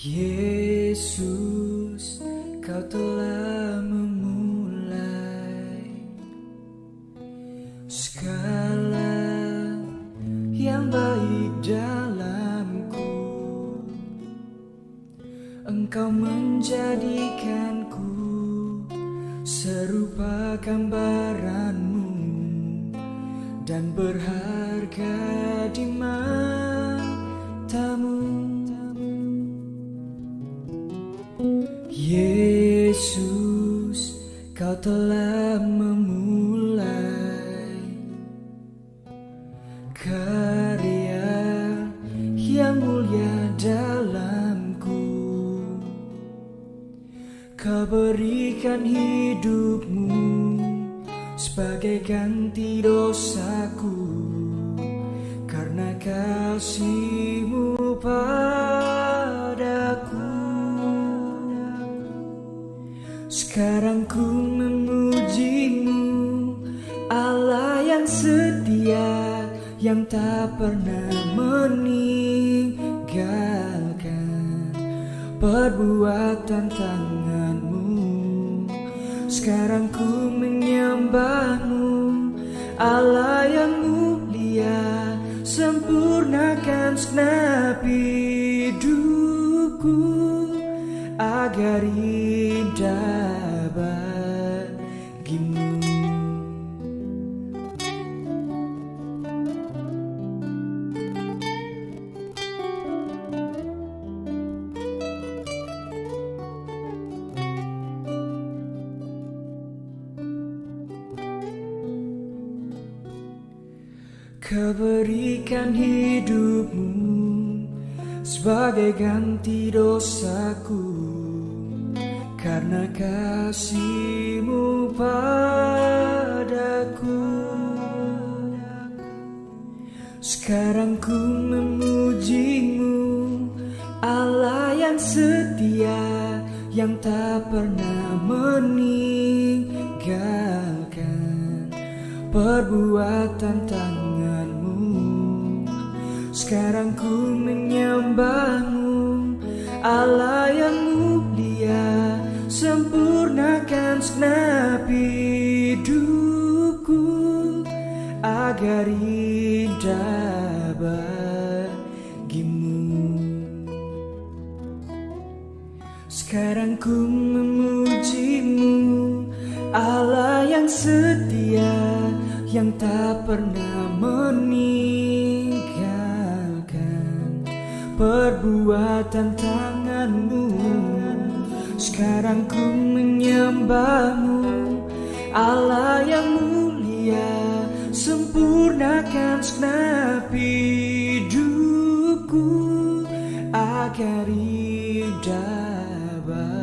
Yesus, Kau telah memulai segala yang baik dalamku. Engkau menjadikanku serupa gambaran-Mu dan berharga di mata-Mu. Yesus, Kau telah memulai karya yang mulia dalamku. Kau berikan hidup-Mu sebagai ganti dosaku, karena kasih-Mu padaku. Sekarang ku memuji-Mu, Allah yang setia, yang tak pernah meninggalkan perbuatan tangan-Mu. Sekarang ku menyembah-Mu, Allah yang mulia, sempurnakan segenap hidupku agar indah bagi-Mu. Kau berikan hidup-Mu sebagai ganti dosaku, karena kasih-Mu padaku. Sekarang ku memuji-Mu, Allah yang setia, yang tak pernah meninggalkan perbuatan tangan-Mu. Sekarang ku menyembah-Mu, Allah yang mulia, sempurnakan segenap hidupku agar indah bagi-Mu. Sekarang ku memuji-Mu, Allah yang setia, yang tak pernah meninggalkan perbuatan tangan-Mu. Sekarang ku menyembah-Mu, Allah yang mulia, sempurnakan segenap hidupku agar indah bagi-Mu.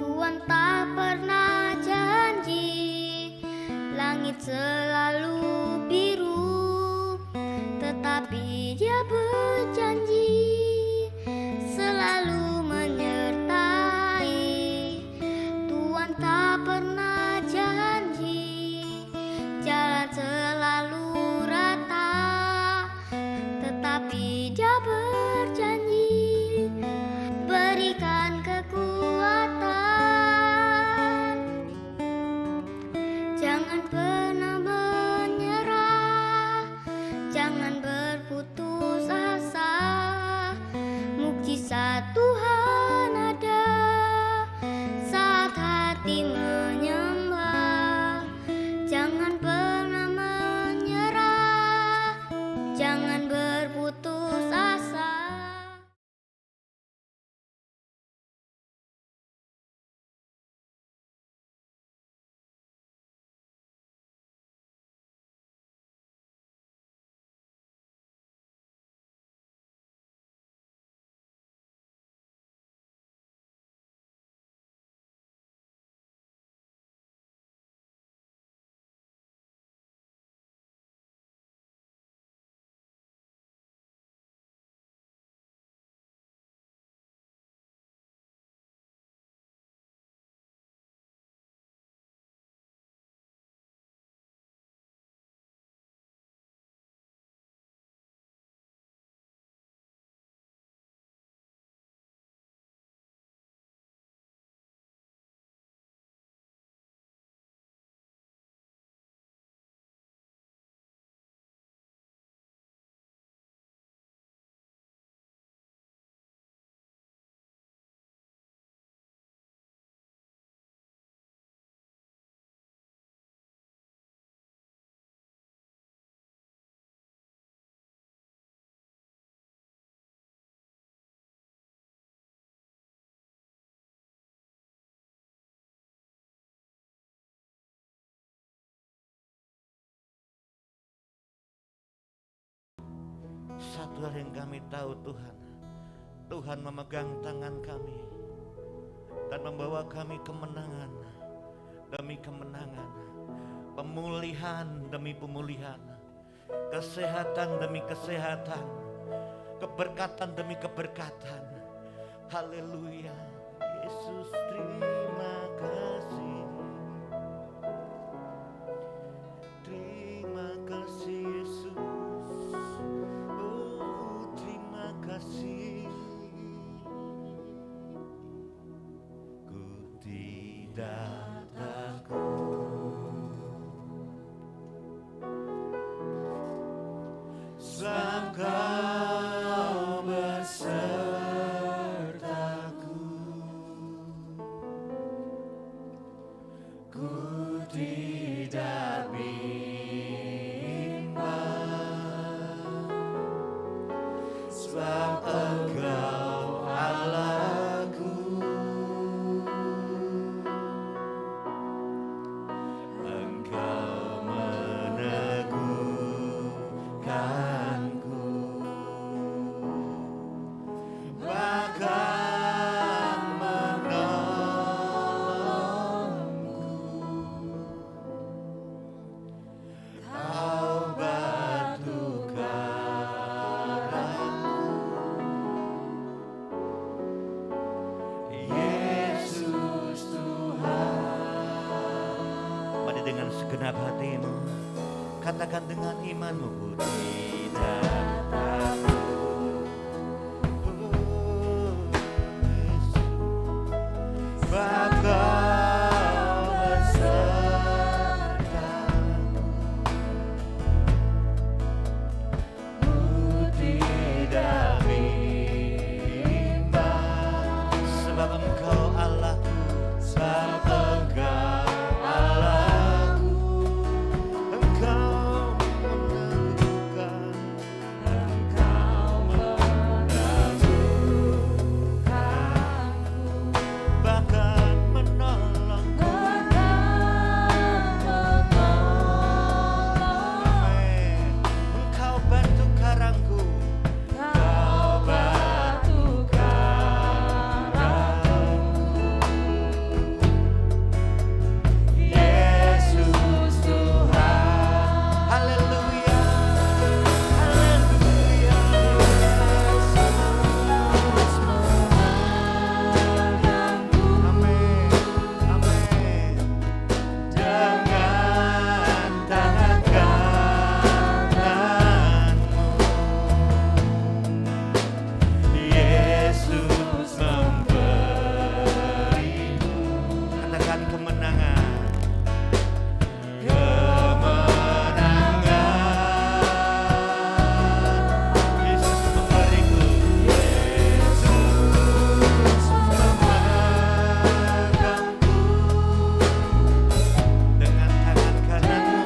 Tuhan tak pernah janji langit selalu biru, tetapi Dia berjanji selalu menyertai. Tuhan tak pernah janji jalan selalu rata, tetapi Dia berjanji berikan kekuatan. Jangan pernah menyerah, jangan berputus asa. satu hal yang kami tahu Tuhan, Tuhan memegang tangan kami dan membawa kami kemenangan demi kemenangan, pemulihan demi pemulihan, kesehatan demi kesehatan, keberkatan demi keberkatan. Haleluya. Yesus, terima kasih. Terima kasih Yesus. Oh, terima kasih. Ku tidak takut sebab Kau besertaku. Ku tidak bimbang sebab Engkau Allahku. Engkau meneguhkanku, bahkan menolongku. Kau batu karangku, Yesus Tuhan. Mari dengan segenap hatimu katakan dengan imanmu, ku tidak takut. Oh, Yesus, sebab Kau besertaku. Ku tidak bimbang sebab Engkau Allahku, sebab Engkau Allahku. Engkau meneguhkan, Engkau meneguhkanku, bahkan menolongku. Amin. Engkau batu karangku, Kau batu karangku, Yesus Tuhan. Haleluya, haleluya. Yesus memegangku. Amin, amin. Dengan tangan kananmu, Yesus memberiku, katakan kemenangan, kemenangan. Yesus memberiku, Yesus memegangku dengan tangan kananmu.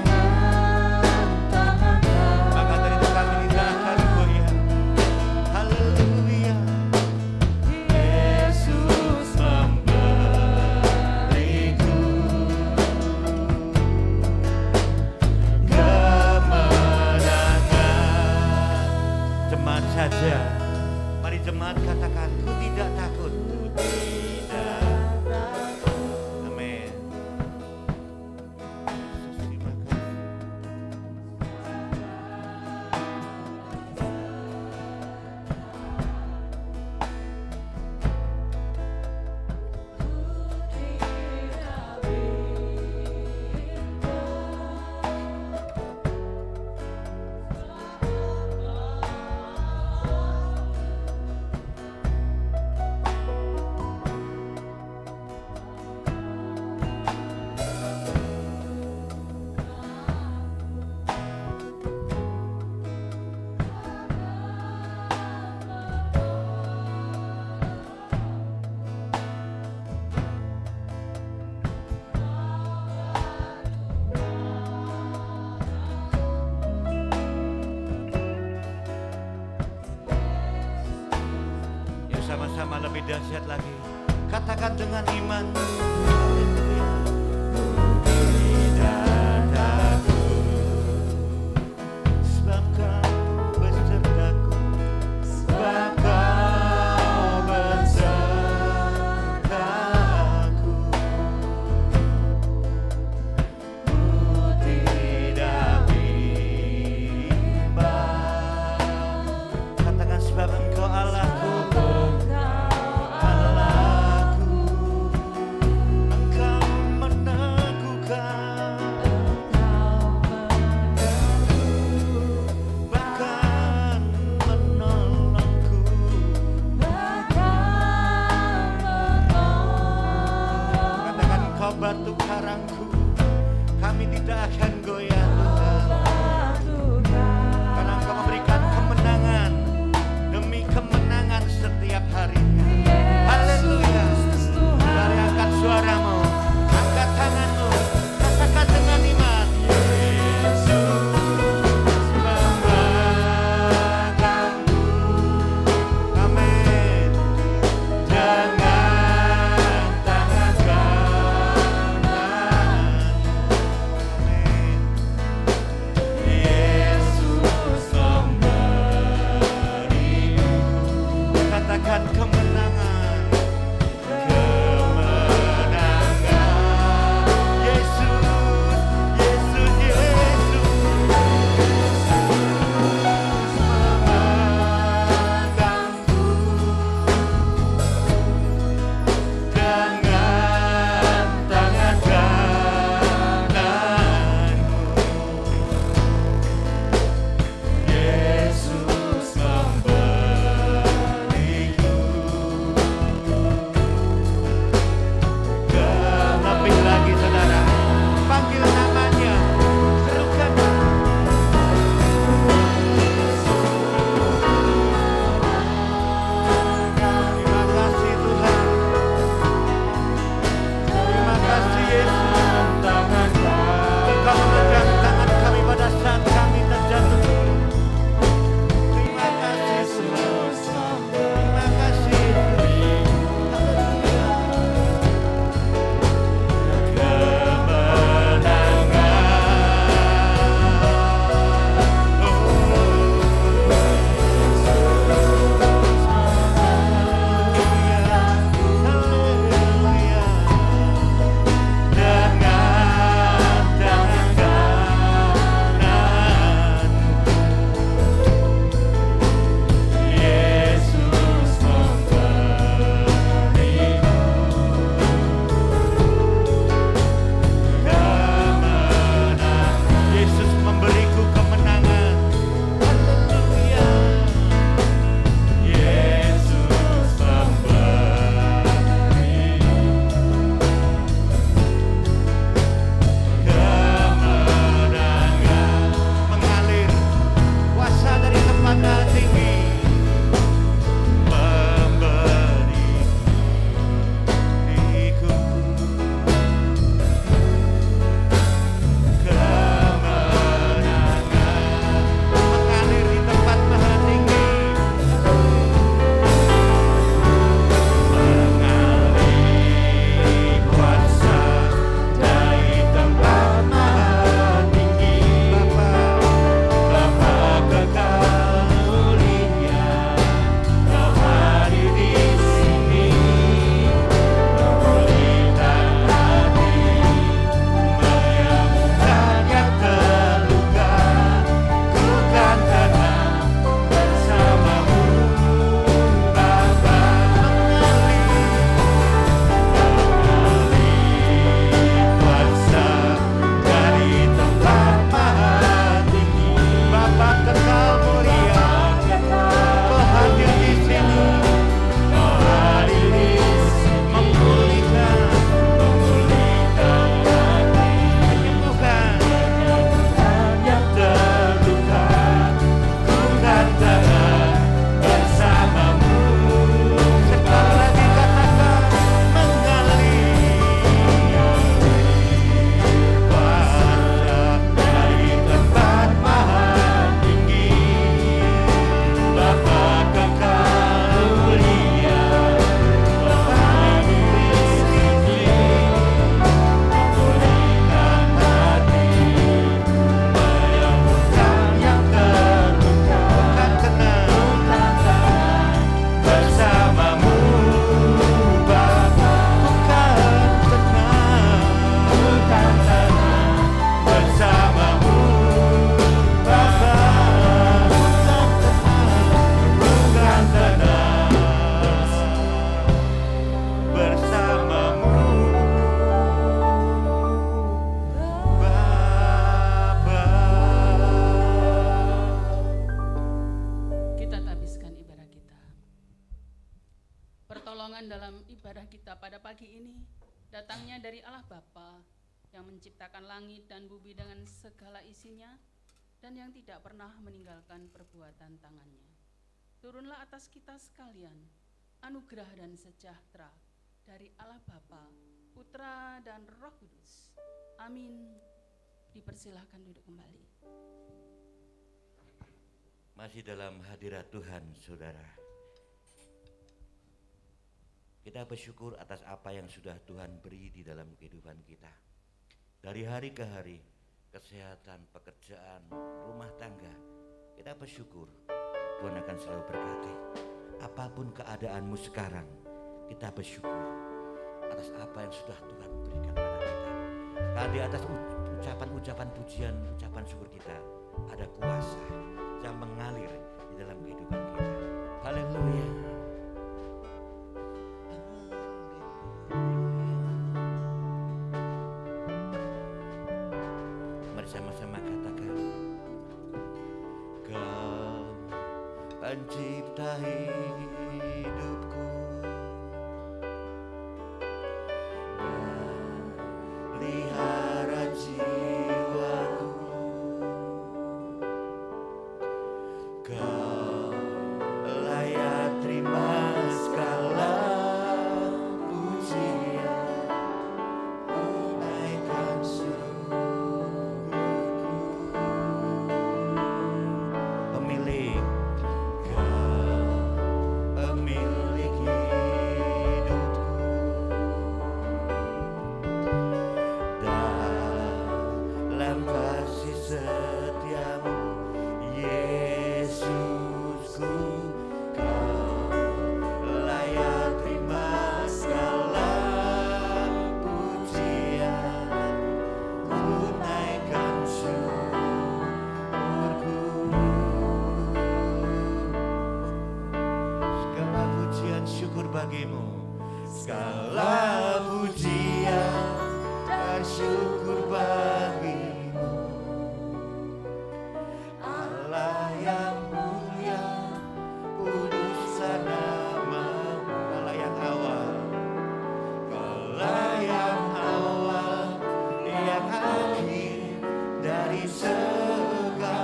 Maka dari itu kami tidak akan goyah. Haleluya. Yesus memberiku kemenangan. Jemaat saja, mari jemaat katakan, ku tidak takut. Ku tidak takut. Amin. Yesus, terima kasih. Yuk sama-sama lebih dahsyat lagi. Katakan dengan iman. Haleluya. Tidak takut sebab Kau besertaku. pertolongan dalam ibadah kita pada pagi ini datangnya dari Allah Bapa yang menciptakan langit dan bumi dengan segala isinya dan yang tidak pernah meninggalkan perbuatan tangannya. Turunlah atas kita sekalian anugerah dan sejahtera dari Allah Bapa, Putra dan Roh Kudus. Amin. Dipersilahkan duduk kembali. Masih dalam hadirat Tuhan, saudara. Kita bersyukur atas apa yang sudah Tuhan beri di dalam kehidupan kita. Dari hari ke hari, kesehatan, pekerjaan, rumah tangga, kita bersyukur Tuhan akan selalu berkati. Apapun keadaanmu sekarang, kita bersyukur atas apa yang sudah Tuhan berikan pada kita. Karena di atas ucapan-ucapan pujian, ucapan syukur kita, ada kuasa yang mengalir di dalam kehidupan kita. Haleluya. Mari sama-sama katakan, Kau pencipta hidupku, pelihara jiwaku. Kau layak terima segala pujian, naikkan syukurku. Pemilik, Kau pemilik hidupku, dalam kasih setiamu, Yesusku. Kau layak terima segala pujian, ku naikkan syukurku. Segala pujian syukur bagimu, segala pujian dan syukur bagimu, Allah yang mulia, kuduslah namamu. Allah yang awal, Allah yang awal, yang akhir dari segalanya.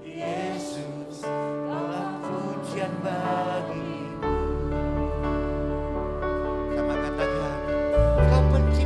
Yesus, Allah pujian bagimu. Sama katakan, Kau pencipta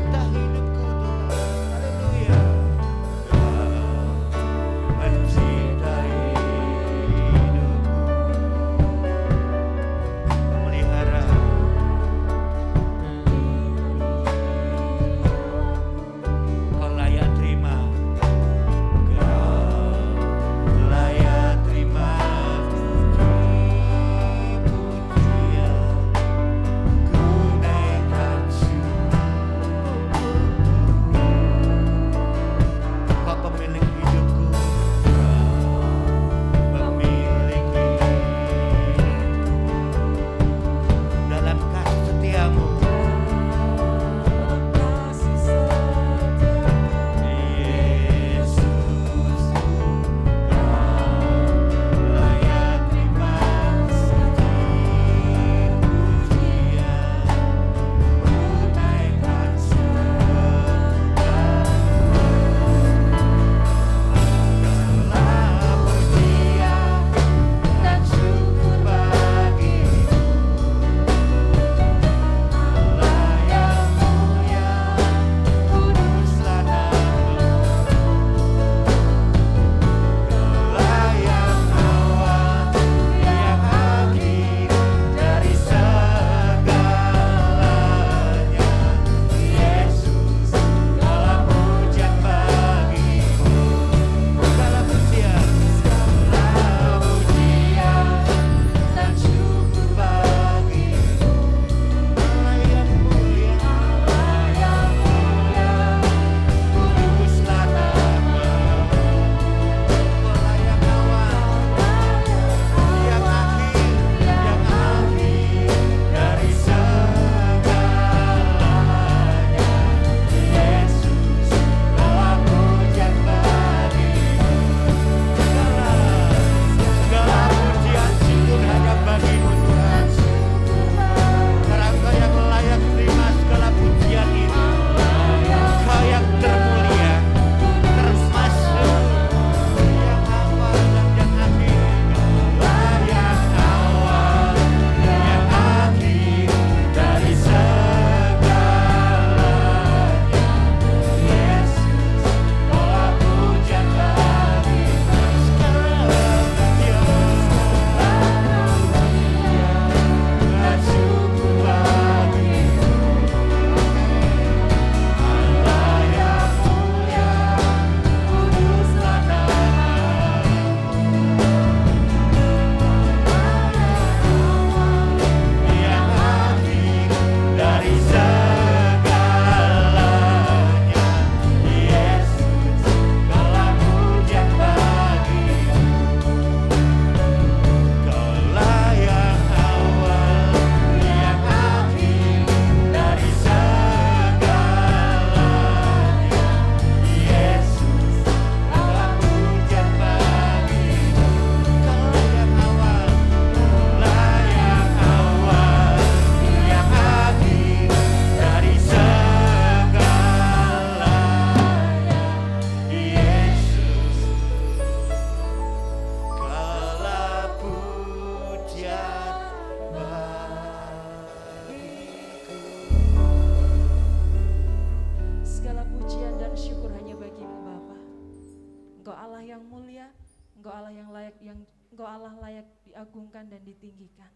Engkau Allah layak diagungkan dan ditinggikan.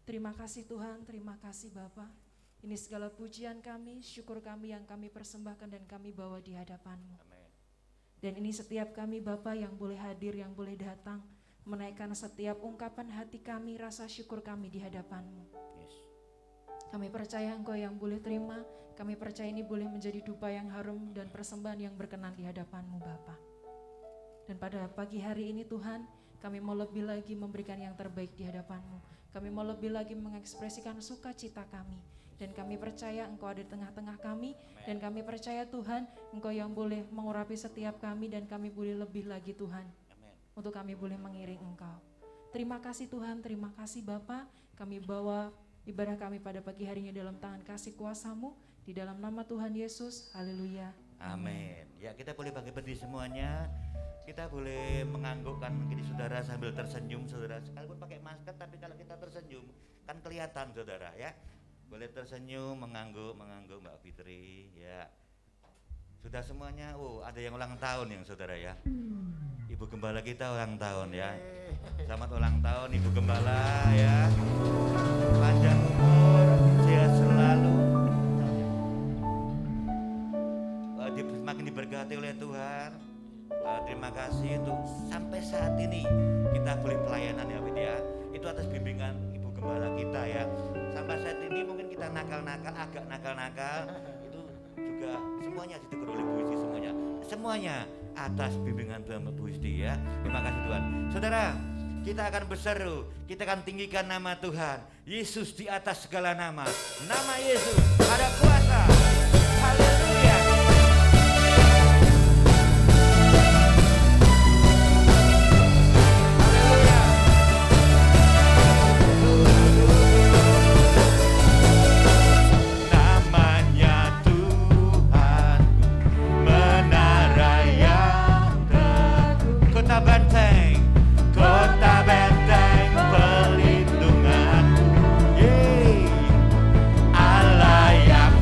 Terima kasih Tuhan, terima kasih Bapa. Ini segala pujian kami, syukur kami yang kami persembahkan dan kami bawa di hadapan-Mu. Amin. Dan ini setiap kami Bapa yang boleh hadir, yang boleh datang, menaikkan setiap ungkapan hati kami, rasa syukur kami di hadapan-Mu. Yes. Kami percaya Engkau yang boleh terima, kami percaya ini boleh menjadi dupa yang harum dan persembahan yang berkenan di hadapan-Mu Bapa. Dan pada pagi hari ini Tuhan, kami mau lebih lagi memberikan yang terbaik di hadapan-Mu. Kami mau lebih lagi mengekspresikan sukacita kami. Dan kami percaya Engkau ada di tengah-tengah kami. Dan kami percaya Tuhan, Engkau yang boleh mengurapi setiap kami dan kami boleh lebih lagi Tuhan. Amin. Untuk kami boleh mengiring Engkau. Terima kasih Tuhan, terima kasih Bapa. Kami bawa ibadah kami pada pagi hari ini dalam tangan kasih kuasa-Mu. Di dalam nama Tuhan Yesus, haleluya. Amin. Ya, kita boleh bangkit berdiri semuanya. Kita boleh menganggukkan mungkin saudara sambil tersenyum saudara. Sekalipun pakai masker tapi kalau kita tersenyum kan kelihatan saudara ya. Boleh tersenyum, mengangguk Mbak Fitri ya. Sudah semuanya, ada yang ulang tahun yang saudara ya. Ibu Gembala kita ulang tahun ya. Selamat ulang tahun Ibu Gembala ya. Panjang umur, sehat selalu. Semakin diberkati oleh Tuhan. Terima kasih untuk sampai saat ini kita boleh pelayanan ya Bid ya. Itu atas bimbingan Ibu Gembala kita ya. Sampai saat ini mungkin kita agak nakal-nakal, itu juga semuanya ditegur oleh Bu Isti semuanya. Semuanya atas bimbingan Tuhan Bu Isti ya. Terima kasih Tuhan. Saudara, kita akan berseru, kita akan tinggikan nama Tuhan. Yesus di atas segala nama. Nama Yesus ada kuasa. Haleluya. Kota benteng pelindungan, Allah yang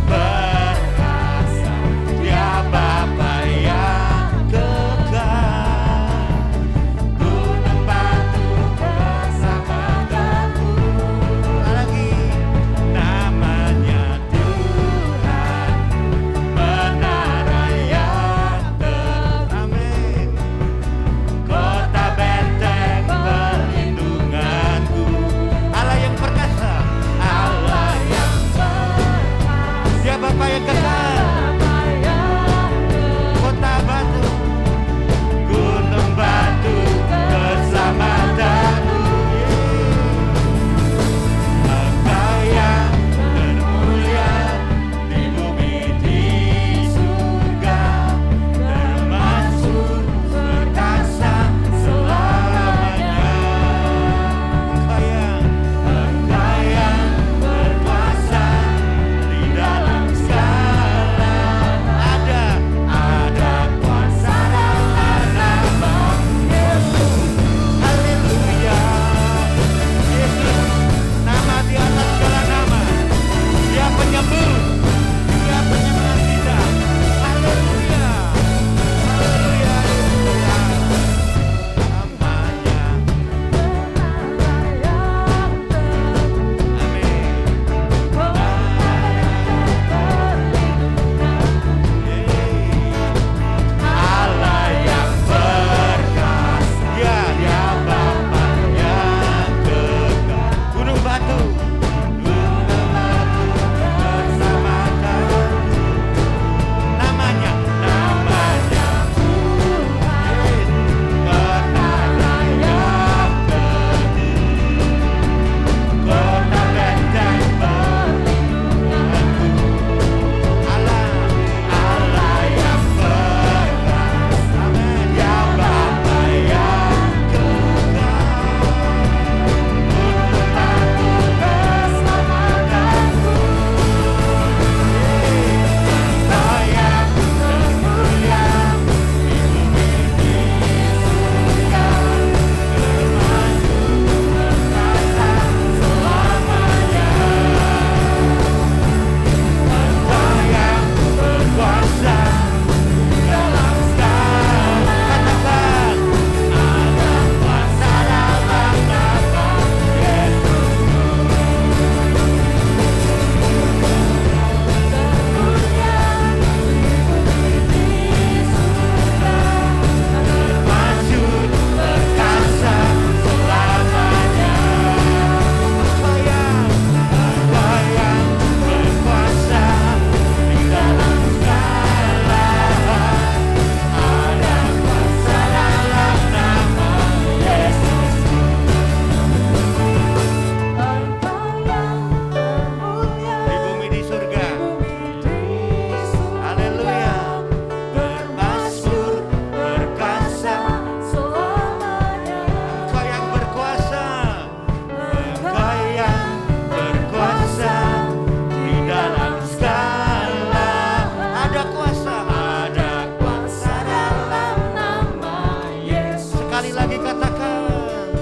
katakan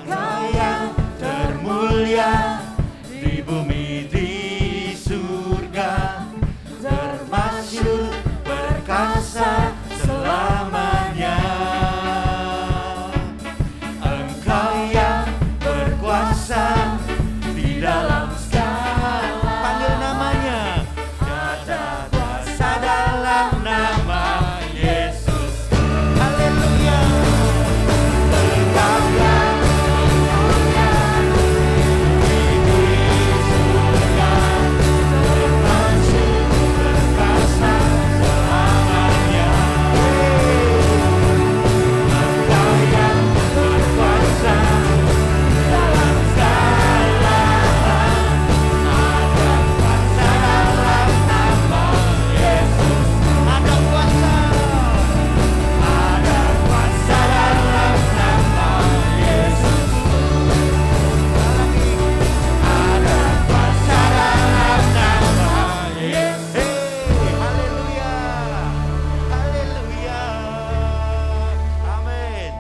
Engkau yang termulia di bumi di surga, termasyhur perkasa selamanya. Engkau yang berkuasa di dalam segala, panggil namanya, ada kuasa dalam nama Yesus. haleluya. Engkau yang termulia di surga, termasyhur perkasa selamanya. Engkau yang berkuasa dalam segala, ada kuasa dalam nama Yesus. Ada kuasa, Ada kuasa dalam nama Yesus. Ada kuasa dalam nama Yesus. hei, haleluya, haleluya, amin.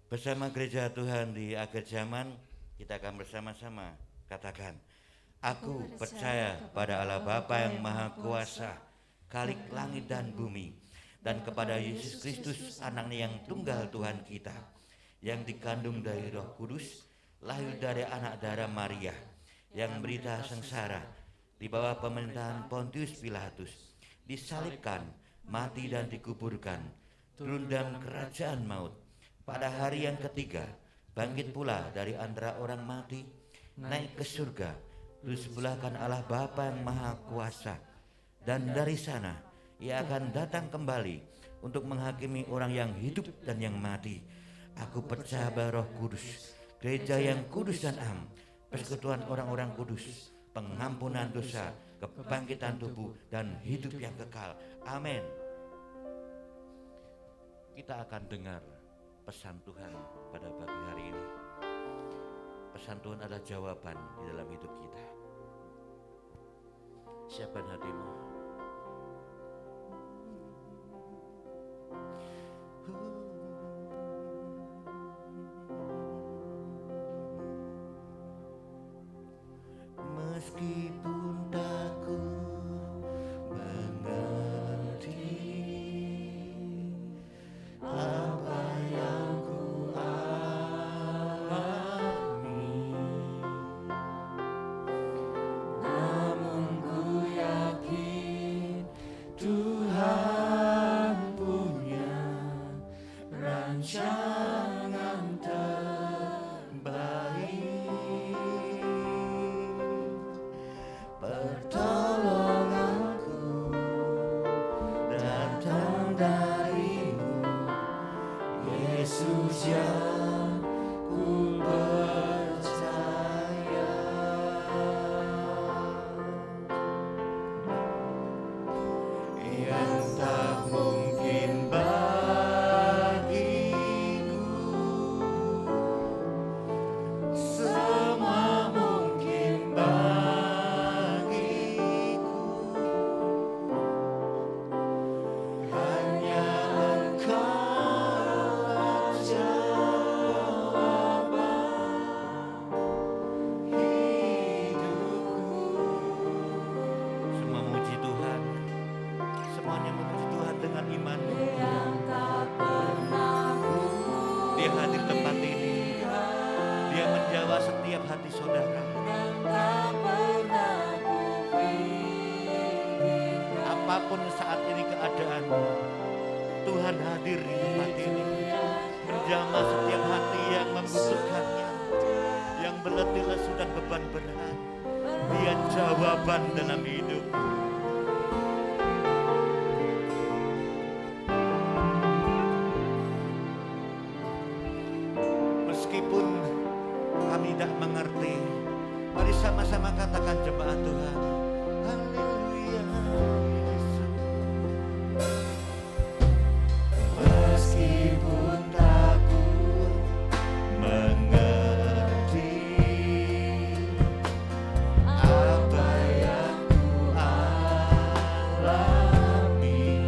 Bersama gereja Tuhan di akhir zaman, kita akan bersama-sama katakan, aku percaya pada Allah Bapa yang Maha Kuasa, Khalik langit dan bumi, dan kepada Yesus Kristus anaknya yang tunggal Tuhan kita, yang dikandung dari Roh Kudus, lahir dari anak darah Maria, yang berita sengsara di bawah pemerintahan Pontius Pilatus, disalibkan, mati dan dikuburkan, turun dalam kerajaan maut, pada hari yang ketiga bangkit pula dari antara orang mati, naik ke surga, duduk sebelah kanan Allah Bapa yang Maha Kuasa, dan dari sana ia akan datang kembali untuk menghakimi orang yang hidup dan yang mati. Aku percaya pada Roh Kudus, gereja yang kudus dan am, persekutuan orang-orang kudus, pengampunan dosa, kebangkitan tubuh, dan hidup yang kekal. Amin. Kita akan dengar pesan Tuhan pada pagi hari ini. Pesan Tuhan adalah jawaban di dalam hidup kita. Siapkan hatimu. Meskipun takut mengerti apa yang ku alami, namun ku yakin Tuhan punya rancangan terbaik. Pertolonganku datang darimu, Yesus yang ku percaya. Yang tak mungkin bagiku, semua mungkin bagiku. Hanya Engkau jawaban hidupku. Semua memuji Tuhan, semuanya memuji Tuhan dengan imanmu. Dia hadir tempat ini, Dia menjawab setiap hati saudara. Apapun saat ini keadaanmu, Tuhan hadir di tempat ini, menjamah setiap hati yang membutuhkannya, yang berletih lesu dan beban berat. Dia jawaban dalam hidupmu. Meskipun kami tidak mengerti, mari sama-sama katakan jemaat Tuhan. Haleluya Yesus. Meskipun takut mengerti apa yang ku alami,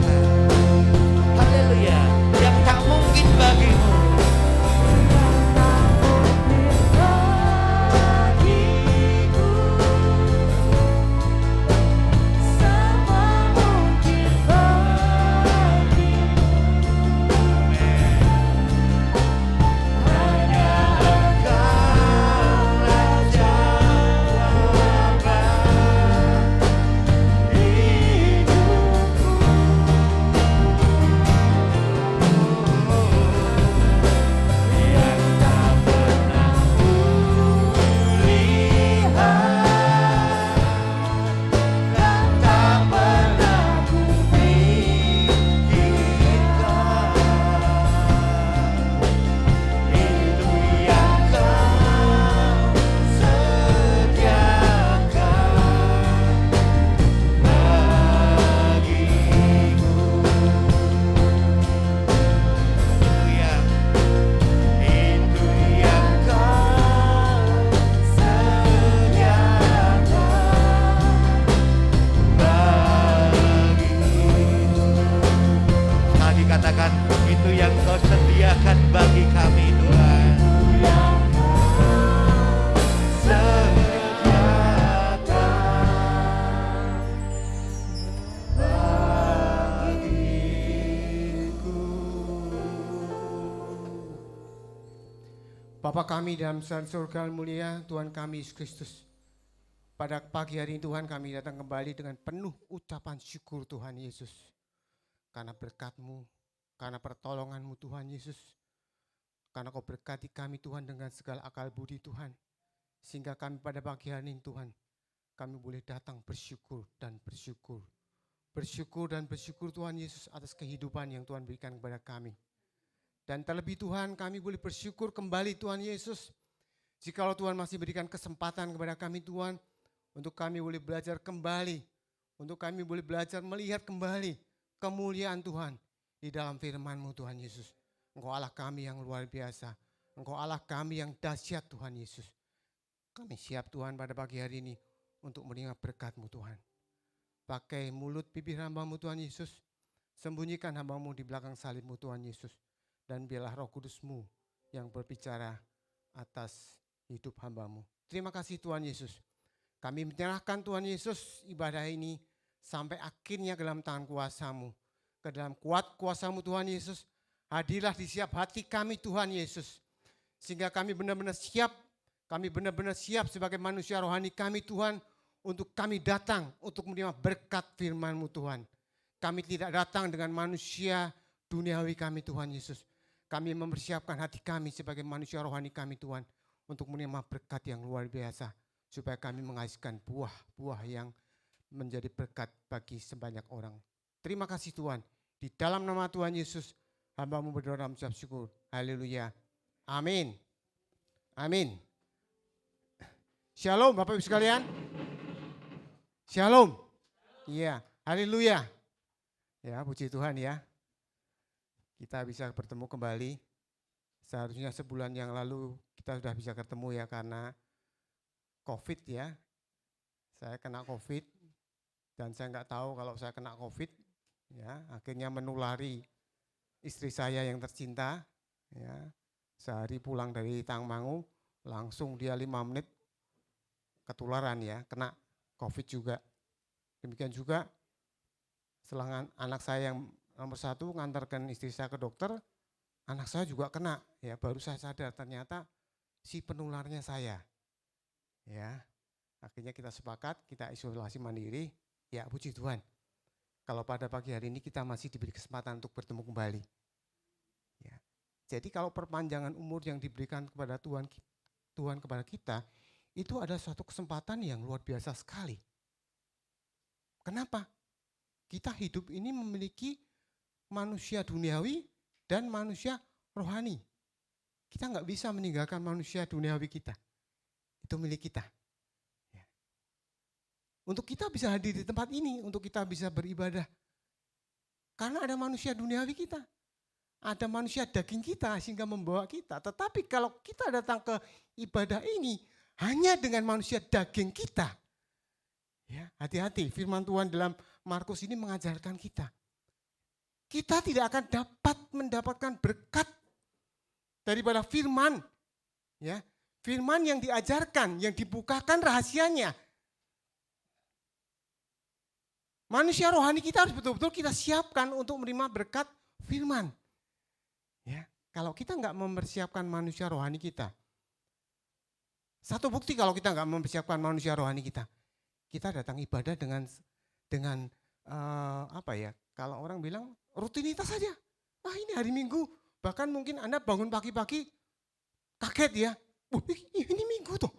Tuhan. Haleluya. Yang tak mungkin bagimu. Katakan, itu yang kau sediakan bagi kami Tuhan. Bapa kami dalam surga mulia, Tuhan kami Yesus Kristus. Pada pagi hari ini Tuhan kami datang kembali dengan penuh ucapan syukur Tuhan Yesus. Karena berkat-Mu, karena pertolongan-Mu Tuhan Yesus. Karena Kau berkati kami Tuhan dengan segala akal budi Tuhan. Sehingga kami pada pagi hari ini Tuhan, kami boleh datang bersyukur dan bersyukur. Bersyukur dan bersyukur Tuhan Yesus atas kehidupan yang Tuhan berikan kepada kami. Dan terlebih Tuhan kami boleh bersyukur kembali Tuhan Yesus. Jikalau Tuhan masih berikan kesempatan kepada kami Tuhan, untuk kami boleh belajar kembali. Untuk kami boleh belajar melihat kembali kemuliaan Tuhan di dalam firman-Mu Tuhan Yesus. Engkau Allah kami yang luar biasa. Engkau Allah kami yang dahsyat Tuhan Yesus. Kami siap Tuhan pada pagi hari ini untuk menerima berkat-Mu Tuhan. Pakai mulut bibir hamba-Mu Tuhan Yesus. Sembunyikan hamba-Mu di belakang salib-Mu Tuhan Yesus. Dan biarlah Roh Kudus-Mu yang berbicara atas hidup hamba-Mu. Terima kasih Tuhan Yesus. Kami menyerahkan Tuhan Yesus ibadah ini sampai akhirnya ke dalam tangan kuasa-Mu. Ke dalam kuat kuasa-Mu Tuhan Yesus. Hadirlah di setiap hati kami Tuhan Yesus. Sehingga kami benar-benar siap. Kami benar-benar siap sebagai manusia rohani kami Tuhan. Untuk kami datang untuk menerima berkat firman-Mu Tuhan. Kami tidak datang dengan manusia duniawi kami Tuhan Yesus. Kami mempersiapkan hati kami sebagai manusia rohani kami Tuhan. Untuk menerima berkat yang luar biasa. Supaya kami menghasilkan buah-buah yang menjadi berkat bagi sebanyak orang. Terima kasih Tuhan. Di dalam nama Tuhan Yesus, hamba-Mu berdoa dalam ucap syukur. Haleluya. Amin. Amin. Shalom Bapak Ibu sekalian. Shalom. Iya, haleluya. Ya, puji Tuhan ya. Kita bisa bertemu kembali. Seharusnya sebulan yang lalu kita sudah bisa ketemu ya karena COVID ya. Saya kena COVID dan saya nggak tahu kalau saya kena COVID ya, akhirnya menulari istri saya yang tercinta ya. Sehari pulang dari Tangmangu langsung dia 5 menit ketularan ya, kena COVID juga. Demikian juga setelah anak saya yang nomor 1 ngantarkan istri saya ke dokter, anak saya juga kena ya, baru saya sadar ternyata si penularnya saya. Ya, akhirnya kita sepakat, kita isolasi mandiri. Ya, puji Tuhan. Kalau pada pagi hari ini kita masih diberi kesempatan untuk bertemu kembali. Ya. Jadi kalau perpanjangan umur yang diberikan kepada Tuhan kepada kita, itu ada suatu kesempatan yang luar biasa sekali. Kenapa? Kita hidup ini memiliki manusia duniawi dan manusia rohani. Kita nggak bisa meninggalkan manusia duniawi kita. Itu milik kita. Ya. Untuk kita bisa hadir di tempat ini, untuk kita bisa beribadah. Karena ada manusia duniawi kita. Ada manusia daging kita sehingga membawa kita. Tetapi kalau kita datang ke ibadah ini hanya dengan manusia daging kita. Ya, hati-hati, firman Tuhan dalam Markus ini mengajarkan kita. kita tidak akan dapat mendapatkan berkat daripada firman. Ya, firman yang diajarkan, yang dibukakan rahasianya. Manusia rohani kita harus betul-betul kita siapkan untuk menerima berkat firman. Ya, kalau kita nggak mempersiapkan manusia rohani kita, satu bukti kalau kita nggak mempersiapkan manusia rohani kita datang ibadah dengan apa ya? Kalau orang bilang rutinitas saja. Ah, ini hari Minggu, bahkan mungkin Anda bangun pagi-pagi kaget ya. Ini Minggu tuh.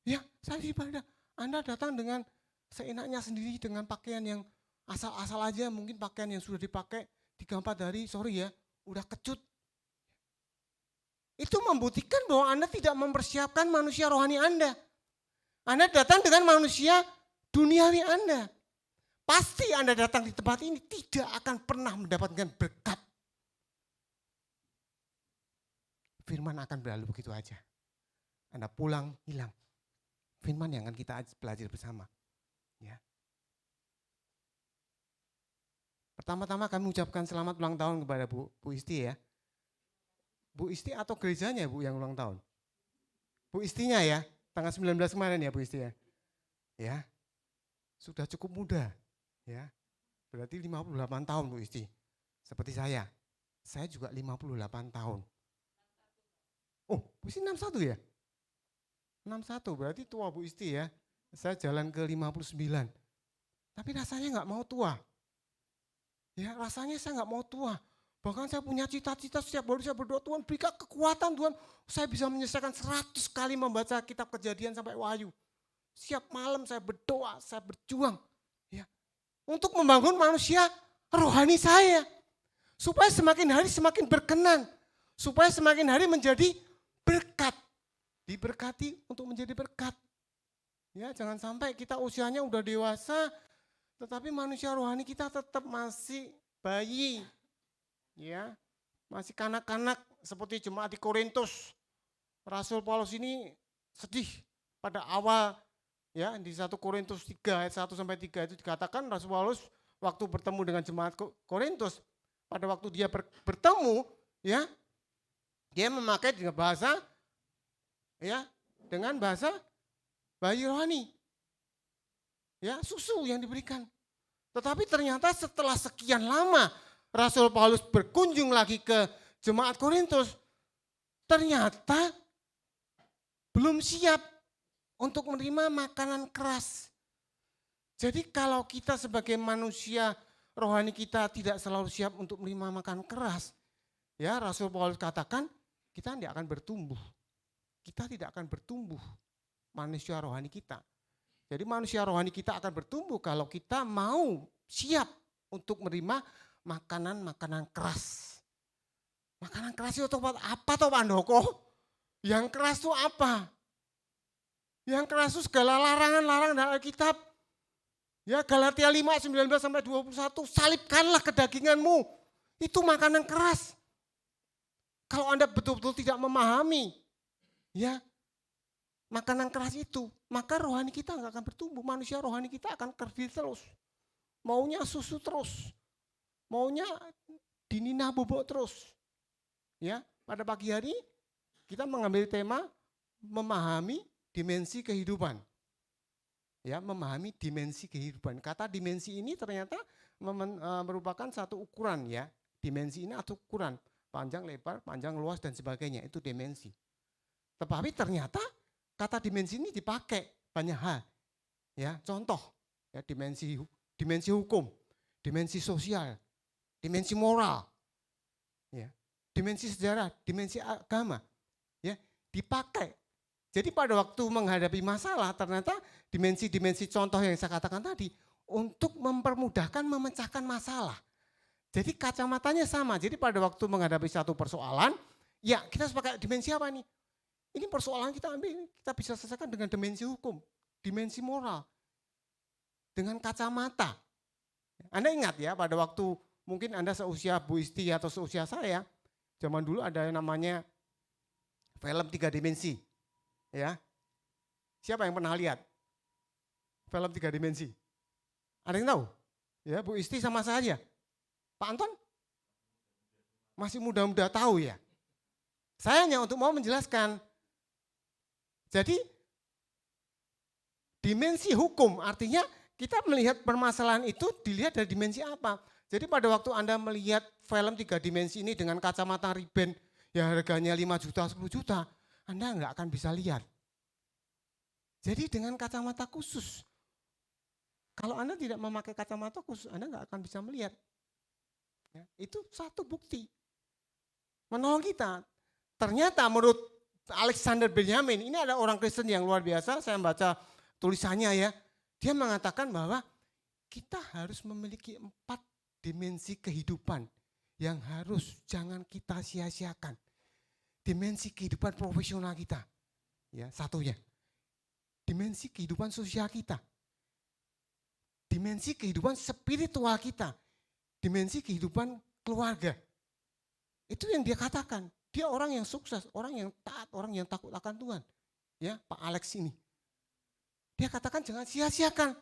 Ya, saya ibadah. Anda datang dengan seenaknya sendiri dengan pakaian yang asal-asal aja, mungkin pakaian yang sudah dipakai 3-4 hari, sorry ya, udah kecut. Itu membuktikan bahwa Anda tidak mempersiapkan manusia rohani Anda. Anda datang dengan manusia duniawi Anda. Pasti Anda datang di tempat ini tidak akan pernah mendapatkan berkat. Firman akan berlalu begitu aja. Anda pulang, hilang. Firman yang akan kita belajar bersama. Ya. Pertama-tama kami ucapkan selamat ulang tahun kepada Bu Isti ya. Bu Isti atau gerejanya Bu yang ulang tahun? Bu Istinya ya, tanggal 19 kemarin ya Bu Isti ya. Ya, sudah cukup muda ya. Berarti 58 tahun Bu Isti. Seperti saya juga 58 tahun. Oh, Bu Isti 61 ya? 61 berarti tua Bu Isti ya. Saya jalan ke 59. Tapi rasanya nggak mau tua. Ya, rasanya saya nggak mau tua. Bahkan saya punya cita-cita setiap hari saya berdoa, Tuhan berikan kekuatan Tuhan. Saya bisa menyelesaikan 100 kali membaca kitab Kejadian sampai Wahyu. Setiap malam saya berdoa, saya berjuang. Ya, untuk membangun manusia rohani saya. Supaya semakin hari semakin berkenan. Supaya semakin hari menjadi berkat. Diberkati untuk menjadi berkat. Ya, jangan sampai kita usianya udah dewasa, tetapi manusia rohani kita tetap masih bayi. Ya, masih kanak-kanak seperti jemaat di Korintus. Rasul Paulus ini sedih pada awal ya di 1 Korintus 3 ayat 1 sampai 3 itu dikatakan Rasul Paulus waktu bertemu dengan jemaat Korintus, pada waktu dia bertemu ya, dia memakai dengan bahasa bayi rohani. Ya, susu yang diberikan. Tetapi ternyata setelah sekian lama Rasul Paulus berkunjung lagi ke jemaat Korintus, ternyata belum siap untuk menerima makanan keras. Jadi kalau kita sebagai manusia rohani kita tidak selalu siap untuk menerima makanan keras, ya Rasul Paulus katakan kita tidak akan bertumbuh. Kita tidak akan bertumbuh manusia rohani kita. Jadi manusia rohani kita akan bertumbuh kalau kita mau siap untuk menerima makanan-makanan keras. Makanan keras itu apa toh Pak Andoko? Yang keras itu apa? Yang keras itu segala larangan-larangan dalam Alkitab. Ya, Galatia 5, 19 sampai 21, salibkanlah kedaginganmu. Itu makanan keras. Kalau Anda betul-betul tidak memahami ya makanan keras itu, maka rohani kita nggak akan bertumbuh. Manusia rohani kita akan kerdil terus. Maunya susu terus. Maunya dinina bobok terus. Ya, pada pagi hari kita mengambil tema memahami dimensi kehidupan. Ya, memahami dimensi kehidupan. Kata dimensi ini ternyata merupakan satu ukuran ya. Dimensi ini atau ukuran, panjang, lebar, panjang, luas dan sebagainya, itu dimensi. Tetapi ternyata kata dimensi ini dipakai banyak hal. Ya, contoh ya dimensi hukum, dimensi sosial, dimensi moral, ya, dimensi sejarah, dimensi agama, ya, dipakai. Jadi pada waktu menghadapi masalah ternyata dimensi-dimensi contoh yang saya katakan tadi untuk mempermudahkan memecahkan masalah. Jadi kacamatanya sama. Jadi pada waktu menghadapi satu persoalan, ya kita harus pakai dimensi apa nih? Ini persoalan kita ambil, kita bisa selesaikan dengan dimensi hukum, dimensi moral, dengan kacamata. Anda ingat ya pada waktu mungkin Anda seusia Bu Isti atau seusia saya, zaman dulu ada yang namanya film 3 dimensi. Ya, siapa yang pernah lihat film 3 dimensi? Ada yang tahu? Ya, Bu Isti sama saya. Pak Anton? Masih muda-muda tahu ya. Saya hanya untuk mau menjelaskan. Jadi dimensi hukum artinya kita melihat permasalahan itu dilihat dari dimensi apa. Jadi pada waktu Anda melihat film 3 dimensi ini dengan kacamata Ray-Ban yang harganya 5 juta, 10 juta, Anda nggak akan bisa lihat. Jadi dengan kacamata khusus, kalau Anda tidak memakai kacamata khusus, Anda nggak akan bisa melihat. Ya, itu satu bukti menolong kita. Ternyata menurut Alexander Benjamin, ini ada orang Kristen yang luar biasa, saya baca tulisannya ya. Dia mengatakan bahwa kita harus memiliki 4 dimensi kehidupan yang harus jangan kita sia-siakan. Dimensi kehidupan profesional kita, ya satunya. Dimensi kehidupan sosial kita. Dimensi kehidupan spiritual kita. Dimensi kehidupan keluarga. Itu yang dia katakan. Dia orang yang sukses, orang yang taat, orang yang takut akan Tuhan. Ya, Pak Alex ini. Dia katakan jangan sia-siakan.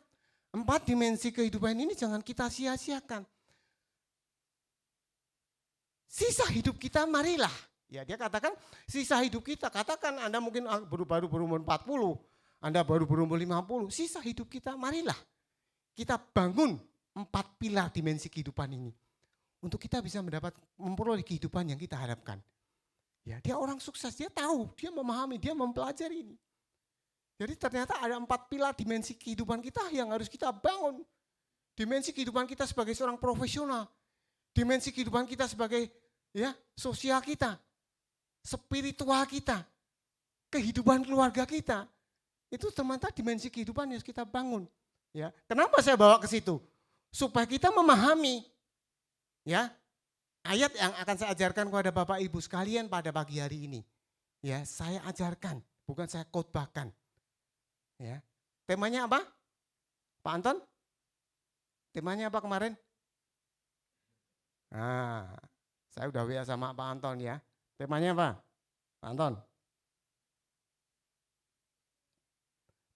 4 dimensi kehidupan ini jangan kita sia-siakan. Sisa hidup kita marilah. Ya, dia katakan sisa hidup kita. Katakan Anda mungkin baru berumur 40, Anda baru berumur 50. Sisa hidup kita marilah. Kita bangun 4 pilar dimensi kehidupan ini. Untuk kita bisa memperoleh kehidupan yang kita harapkan. Ya, dia orang sukses, dia tahu, dia memahami, dia mempelajari ini. Jadi ternyata ada 4 pilar dimensi kehidupan kita yang harus kita bangun. Dimensi kehidupan kita sebagai seorang profesional. Dimensi kehidupan kita sebagai ya sosial kita. Spiritual kita. Kehidupan keluarga kita. Itu ternyata dimensi kehidupan yang harus kita bangun. Ya, kenapa saya bawa ke situ? Supaya kita memahami ya ayat yang akan saya ajarkan kepada Bapak Ibu sekalian pada pagi hari ini. Ya, saya ajarkan, bukan saya khotbahkan. Ya. Temanya apa? Pak Anton? Temanya apa kemarin? Nah, saya udah WA sama Pak Anton ya. Temanya apa? Pak Anton?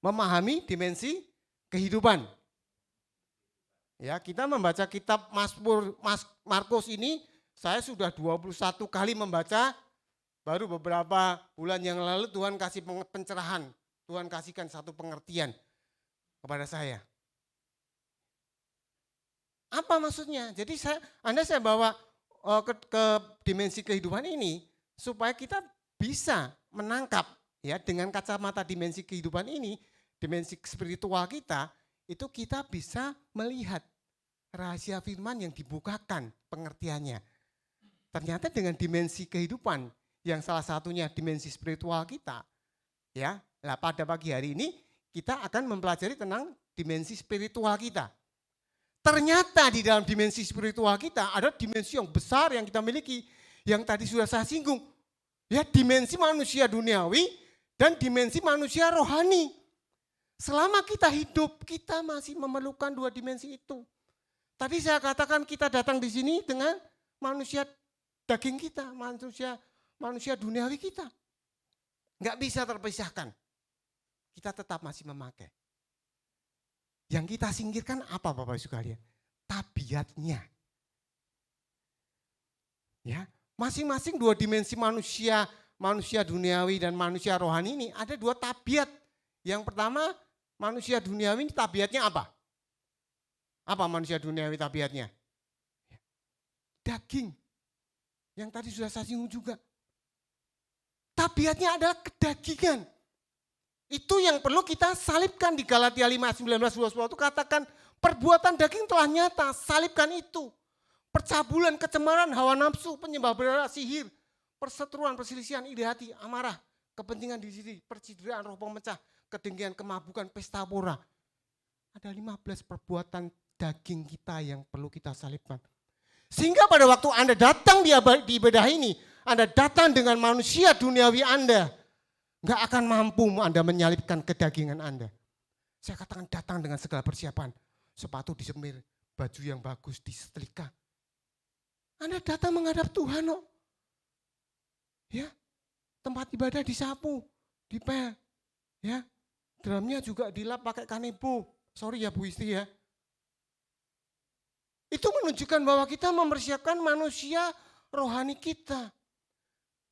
Memahami dimensi kehidupan. Ya, kita membaca kitab Markus ini, saya sudah 21 kali membaca, baru beberapa bulan yang lalu Tuhan kasih pencerahan, Tuhan kasihkan satu pengertian kepada saya. Apa maksudnya? Jadi saya bawa ke dimensi kehidupan ini supaya kita bisa menangkap ya dengan kacamata dimensi kehidupan ini, dimensi spiritual kita, itu kita bisa melihat rahasia firman yang dibukakan pengertiannya. Ternyata dengan dimensi kehidupan yang salah satunya dimensi spiritual kita, ya. Nah, pada pagi hari ini kita akan mempelajari tentang dimensi spiritual kita. Ternyata di dalam dimensi spiritual kita ada dimensi yang besar yang kita miliki, yang tadi sudah saya singgung. Ya, dimensi manusia duniawi dan dimensi manusia rohani. Selama kita hidup, kita masih memerlukan 2 dimensi itu. Tadi saya katakan kita datang di sini dengan manusia daging kita, manusia duniawi kita. Enggak bisa terpisahkan. Kita tetap masih memakai. Yang kita singkirkan apa Bapak Ibu sekalian? Tabiatnya. Ya, masing-masing 2 dimensi manusia duniawi dan manusia rohani ini ada 2 tabiat. Yang pertama, manusia duniawi ini tabiatnya apa? Apa manusia duniawi tabiatnya? Daging. Yang tadi sudah saya singgung juga. Tabiatnya adalah kedagingan. Itu yang perlu kita salibkan di Galatia 5, 19, 20 itu katakan perbuatan daging telah nyata, salibkan itu. Percabulan, kecemaran, hawa nafsu, penyembah berhala, sihir, perseteruan, perselisihan, ide hati, amarah, kepentingan diri, percideraan, roh pemecah, kedengkian, kemabukan, pesta pora. Ada 15 perbuatan daging kita yang perlu kita salibkan. Sehingga pada waktu Anda datang di ibadah ini, Anda datang dengan manusia duniawi Anda, nggak akan mampu Anda menyalibkan kedagingan Anda. Saya katakan datang dengan segala persiapan, sepatu disemir, baju yang bagus disetrika. Anda datang menghadap Tuhan kok. Ya, tempat ibadah disapu, dipel, ya, drumnya juga dilap pakai kanebo. Sorry ya Bu Istri ya. Itu menunjukkan bahwa kita mempersiapkan manusia rohani kita.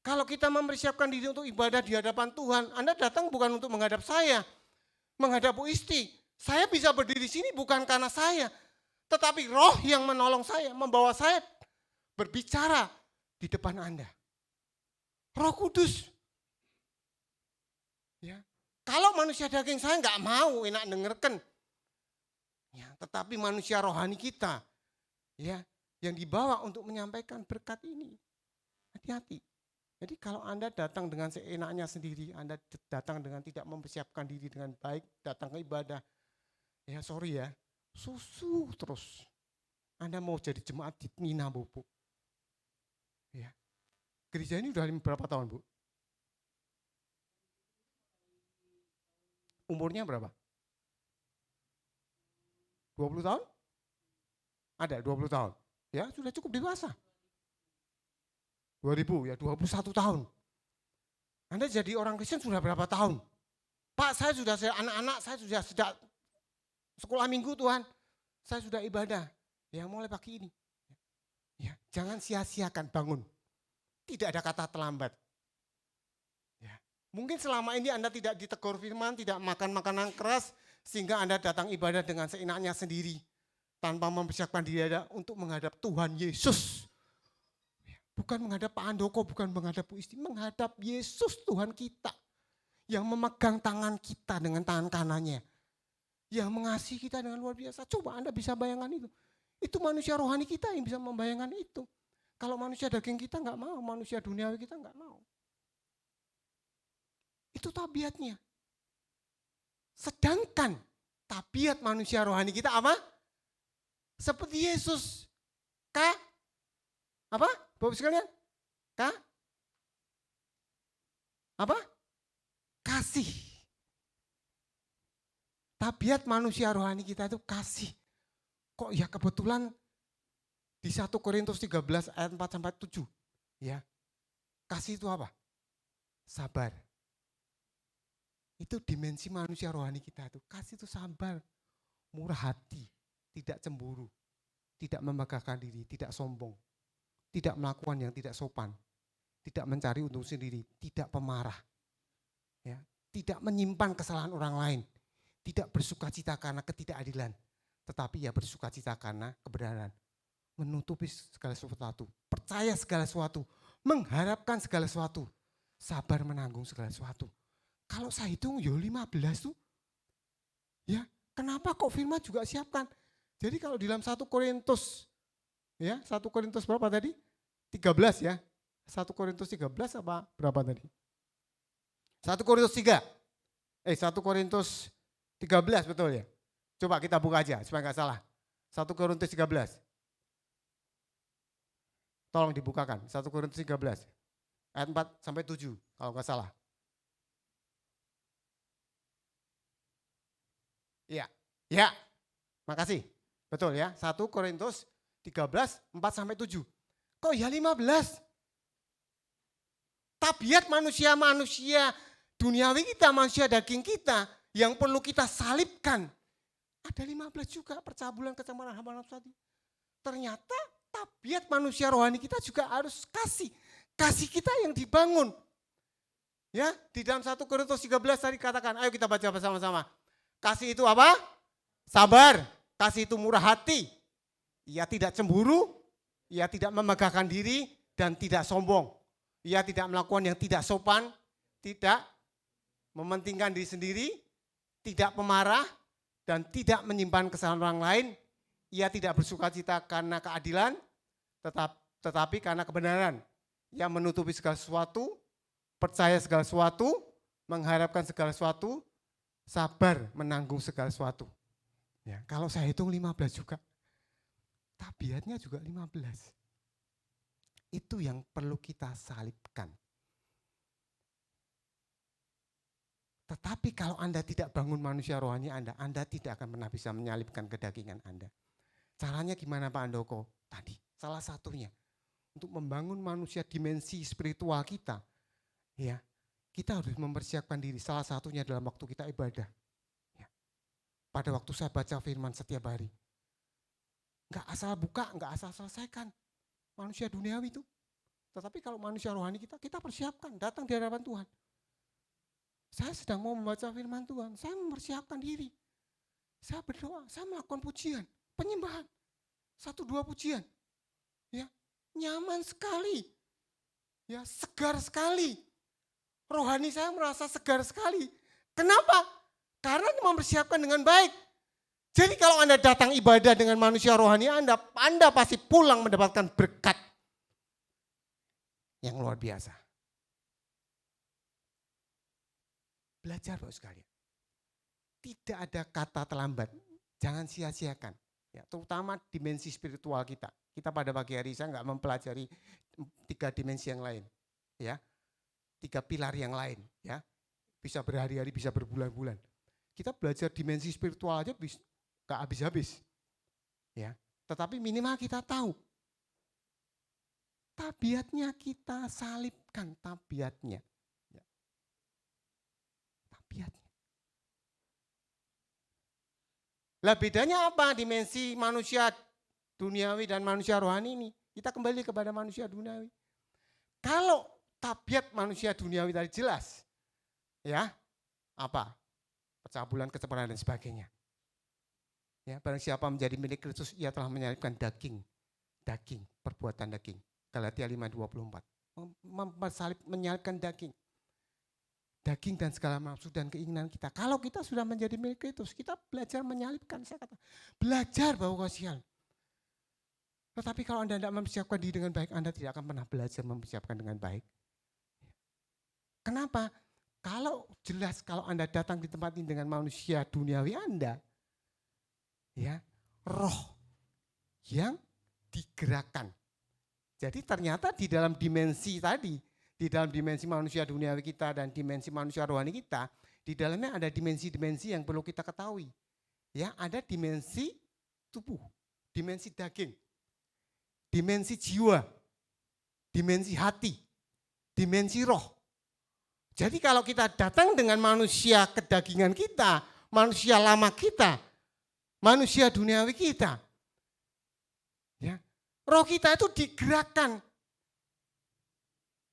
Kalau kita mempersiapkan diri untuk ibadah di hadapan Tuhan, Anda datang bukan untuk menghadap saya, menghadap Bu Isti. Saya bisa berdiri di sini bukan karena saya, tetapi roh yang menolong saya, membawa saya berbicara di depan Anda. Roh Kudus. Ya. Kalau manusia daging saya nggak mau enak dengerkan. Ya, tetapi manusia rohani kita ya yang dibawa untuk menyampaikan berkat ini. Hati-hati. Jadi kalau Anda datang dengan seenaknya sendiri, Anda datang dengan tidak mempersiapkan diri dengan baik, datang ke ibadah, ya sorry ya, susu terus. Anda mau jadi jemaat di Nina Bobo. Ya. Gereja ini udah berapa tahun, Bu? Umurnya berapa? 20 tahun? Ada 20 tahun. Ya, sudah cukup dewasa. 2000 ya 21 tahun. Anda jadi orang Kristen sudah berapa tahun? Pak, anak-anak saya sudah sejak sekolah minggu Tuhan. Saya sudah ibadah. Ya mulai pagi ini. Ya, jangan sia-siakan bangun. Tidak ada kata terlambat. Ya, mungkin selama ini Anda tidak ditegur firman, tidak makan makanan keras, sehingga Anda datang ibadah dengan seenaknya sendiri. Tanpa mempersiapkan diri Anda untuk menghadap Tuhan Yesus. Bukan menghadap Pak Andoko, bukan menghadap Bu Isti, menghadap Yesus Tuhan kita. Yang memegang tangan kita dengan tangan kanannya. Yang mengasihi kita dengan luar biasa. Coba Anda bisa bayangkan itu. Itu manusia rohani kita yang bisa membayangkan itu. Kalau manusia daging kita enggak mau, manusia duniawi kita enggak mau. Itu tabiatnya. Sedangkan tabiat manusia rohani kita apa? Seperti Yesus. Apa? Bapak sekalian? Apa? Kasih. Tabiat manusia rohani kita itu kasih. Kok ya kebetulan di 1 Korintus 13 ayat 4-7. Ya. Kasih itu apa? Sabar. Itu dimensi manusia rohani kita itu. Kasih itu sabar, murah hati, tidak cemburu, tidak memegahkan diri, tidak sombong. Tidak melakukan yang tidak sopan, tidak mencari untung sendiri, tidak pemarah, ya, tidak menyimpan kesalahan orang lain, tidak bersukacita karena ketidakadilan, tetapi ya bersukacita karena kebenaran, menutupi segala sesuatu, percaya segala sesuatu, mengharapkan segala sesuatu, sabar menanggung segala sesuatu. Kalau saya hitung ya 15 tuh, ya kenapa kok firman juga siapkan? Jadi kalau di dalam 1 Korintus, ya, 1 Korintus berapa tadi? 13 ya. 1 Korintus 13 apa berapa tadi? 1 Korintus 3. 1 Korintus 13 betul ya. Coba kita buka aja supaya enggak salah. 1 Korintus 13. Tolong dibukakan. 1 Korintus 13. Ayat 4-7 kalau enggak salah. Iya. Ya. Makasih. Betul ya. 1 Korintus 13, 4-7. Kok ya 15? Tabiat manusia duniawi kita, manusia daging kita yang perlu kita salibkan. Ada 15 juga percabulan, kecemaran, hamba nafsu hati. Ternyata tabiat manusia rohani kita juga harus kasih. Kasih kita yang dibangun. Ya, di dalam 1 Korintus 13 tadi katakan, ayo kita baca bersama-sama. Kasih itu apa? Sabar. Kasih itu murah hati. Ia tidak cemburu, ia tidak memegahkan diri dan tidak sombong. Ia tidak melakukan yang tidak sopan, tidak mementingkan diri sendiri, tidak pemarah, dan tidak menyimpan kesalahan orang lain. Ia tidak bersukacita karena keadilan, tetapi karena kebenaran. Ia menutupi segala sesuatu, percaya segala sesuatu, mengharapkan segala sesuatu, sabar menanggung segala sesuatu. Ya, kalau saya hitung 15 juga. Tabiatnya juga 15. Itu yang perlu kita salibkan. Tetapi kalau Anda tidak bangun manusia rohani Anda tidak akan pernah bisa menyalibkan kedagingan Anda. Caranya gimana Pak Andoko? Tadi, salah satunya. Untuk membangun manusia dimensi spiritual kita, ya, kita harus mempersiapkan diri. Salah satunya dalam waktu kita ibadah. Ya. Pada waktu saya baca firman setiap hari. Enggak asal buka, enggak asal selesaikan. Manusia duniawi itu Tetapi kalau manusia rohani kita persiapkan datang di hadapan Tuhan. Saya sedang mau membaca firman Tuhan, saya mempersiapkan diri. Saya berdoa, saya melakukan pujian, penyembahan. 1-2 pujian. Ya, nyaman sekali. Ya, segar sekali. Rohani saya merasa segar sekali. Kenapa? Karena mempersiapkan dengan baik. Jadi kalau Anda datang ibadah dengan manusia rohani Anda pasti pulang mendapatkan berkat yang luar biasa. Belajar Bapak sekalian. Tidak ada kata terlambat. Jangan sia-siakan. Ya, terutama dimensi spiritual kita. Kita pada pagi hari saya nggak mempelajari 3 dimensi yang lain. Ya, 3 pilar yang lain. Ya, bisa berhari-hari, bisa berbulan-bulan. Kita belajar dimensi spiritual aja nggak habis-habis. Ya, tetapi minimal kita tahu. Tabiatnya kita salibkan tabiatnya. Ya. Tabiatnya. Lah bedanya apa dimensi manusia duniawi dan manusia rohani ini? Kita kembali kepada manusia duniawi. Kalau tabiat manusia duniawi tadi jelas, ya apa? Percabulan, kecepatan dan sebagainya. Ya, barang siapa menjadi milik Kristus, ia telah menyalibkan daging, perbuatan daging. Galatia 5:24. Menyalibkan daging dan segala nafsu dan keinginan kita. Kalau kita sudah menjadi milik Kristus, kita belajar menyalibkan. Saya kata, belajar Bapak kasihan. Tetapi kalau Anda tidak mempersiapkan diri dengan baik, Anda tidak akan pernah belajar mempersiapkan dengan baik. Kenapa? Kalau Anda datang di tempat ini dengan manusia duniawi Anda, ya, roh yang digerakkan. Jadi ternyata di dalam dimensi tadi, di dalam dimensi manusia duniawi kita dan dimensi manusia rohani kita, di dalamnya ada dimensi-dimensi yang perlu kita ketahui. Ya, ada dimensi tubuh, dimensi daging, dimensi jiwa, dimensi hati, dimensi roh. Jadi kalau kita datang dengan manusia kedagingan kita, manusia lama kita, manusia duniawi kita, ya, roh kita itu digerakkan.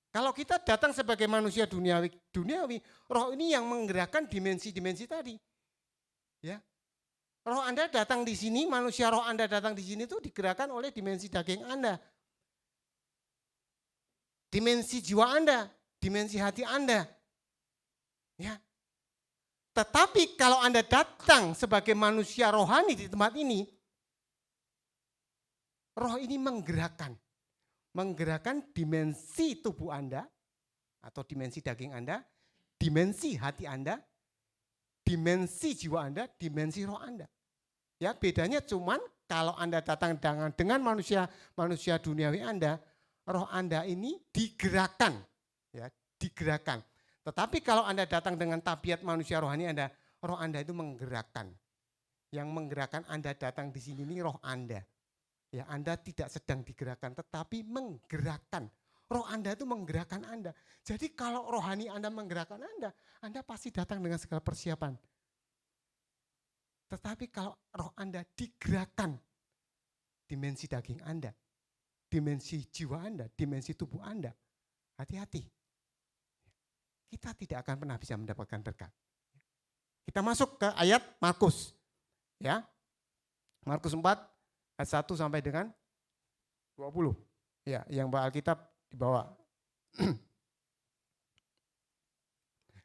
Kalau kita datang sebagai manusia duniawi, roh ini yang menggerakkan dimensi-dimensi tadi. Ya. Roh Anda datang di sini, manusia roh Anda datang di sini itu digerakkan oleh dimensi daging Anda. Dimensi jiwa Anda, dimensi hati Anda. Ya. Tetapi kalau Anda datang sebagai manusia rohani di tempat ini, roh ini menggerakkan dimensi tubuh Anda atau dimensi daging Anda, dimensi hati Anda, dimensi jiwa Anda, dimensi roh Anda. Ya, bedanya cuman kalau Anda datang dengan manusia duniawi Anda, roh Anda ini digerakkan, ya, digerakkan. Tetapi kalau Anda datang dengan tabiat manusia rohani Anda, roh Anda itu menggerakkan. Yang menggerakkan Anda datang di sini ini roh Anda. Ya, Anda tidak sedang digerakkan, tetapi menggerakkan. Roh Anda itu menggerakkan Anda. Jadi kalau rohani Anda menggerakkan Anda pasti datang dengan segala persiapan. Tetapi kalau roh Anda digerakkan, dimensi daging Anda, dimensi jiwa Anda, dimensi tubuh Anda, hati-hati. Kita tidak akan pernah bisa mendapatkan berkat. Kita masuk ke ayat Markus. Ya. Markus 4 ayat 1 sampai dengan 20. Ya, yang Mbak Alkitab dibawa.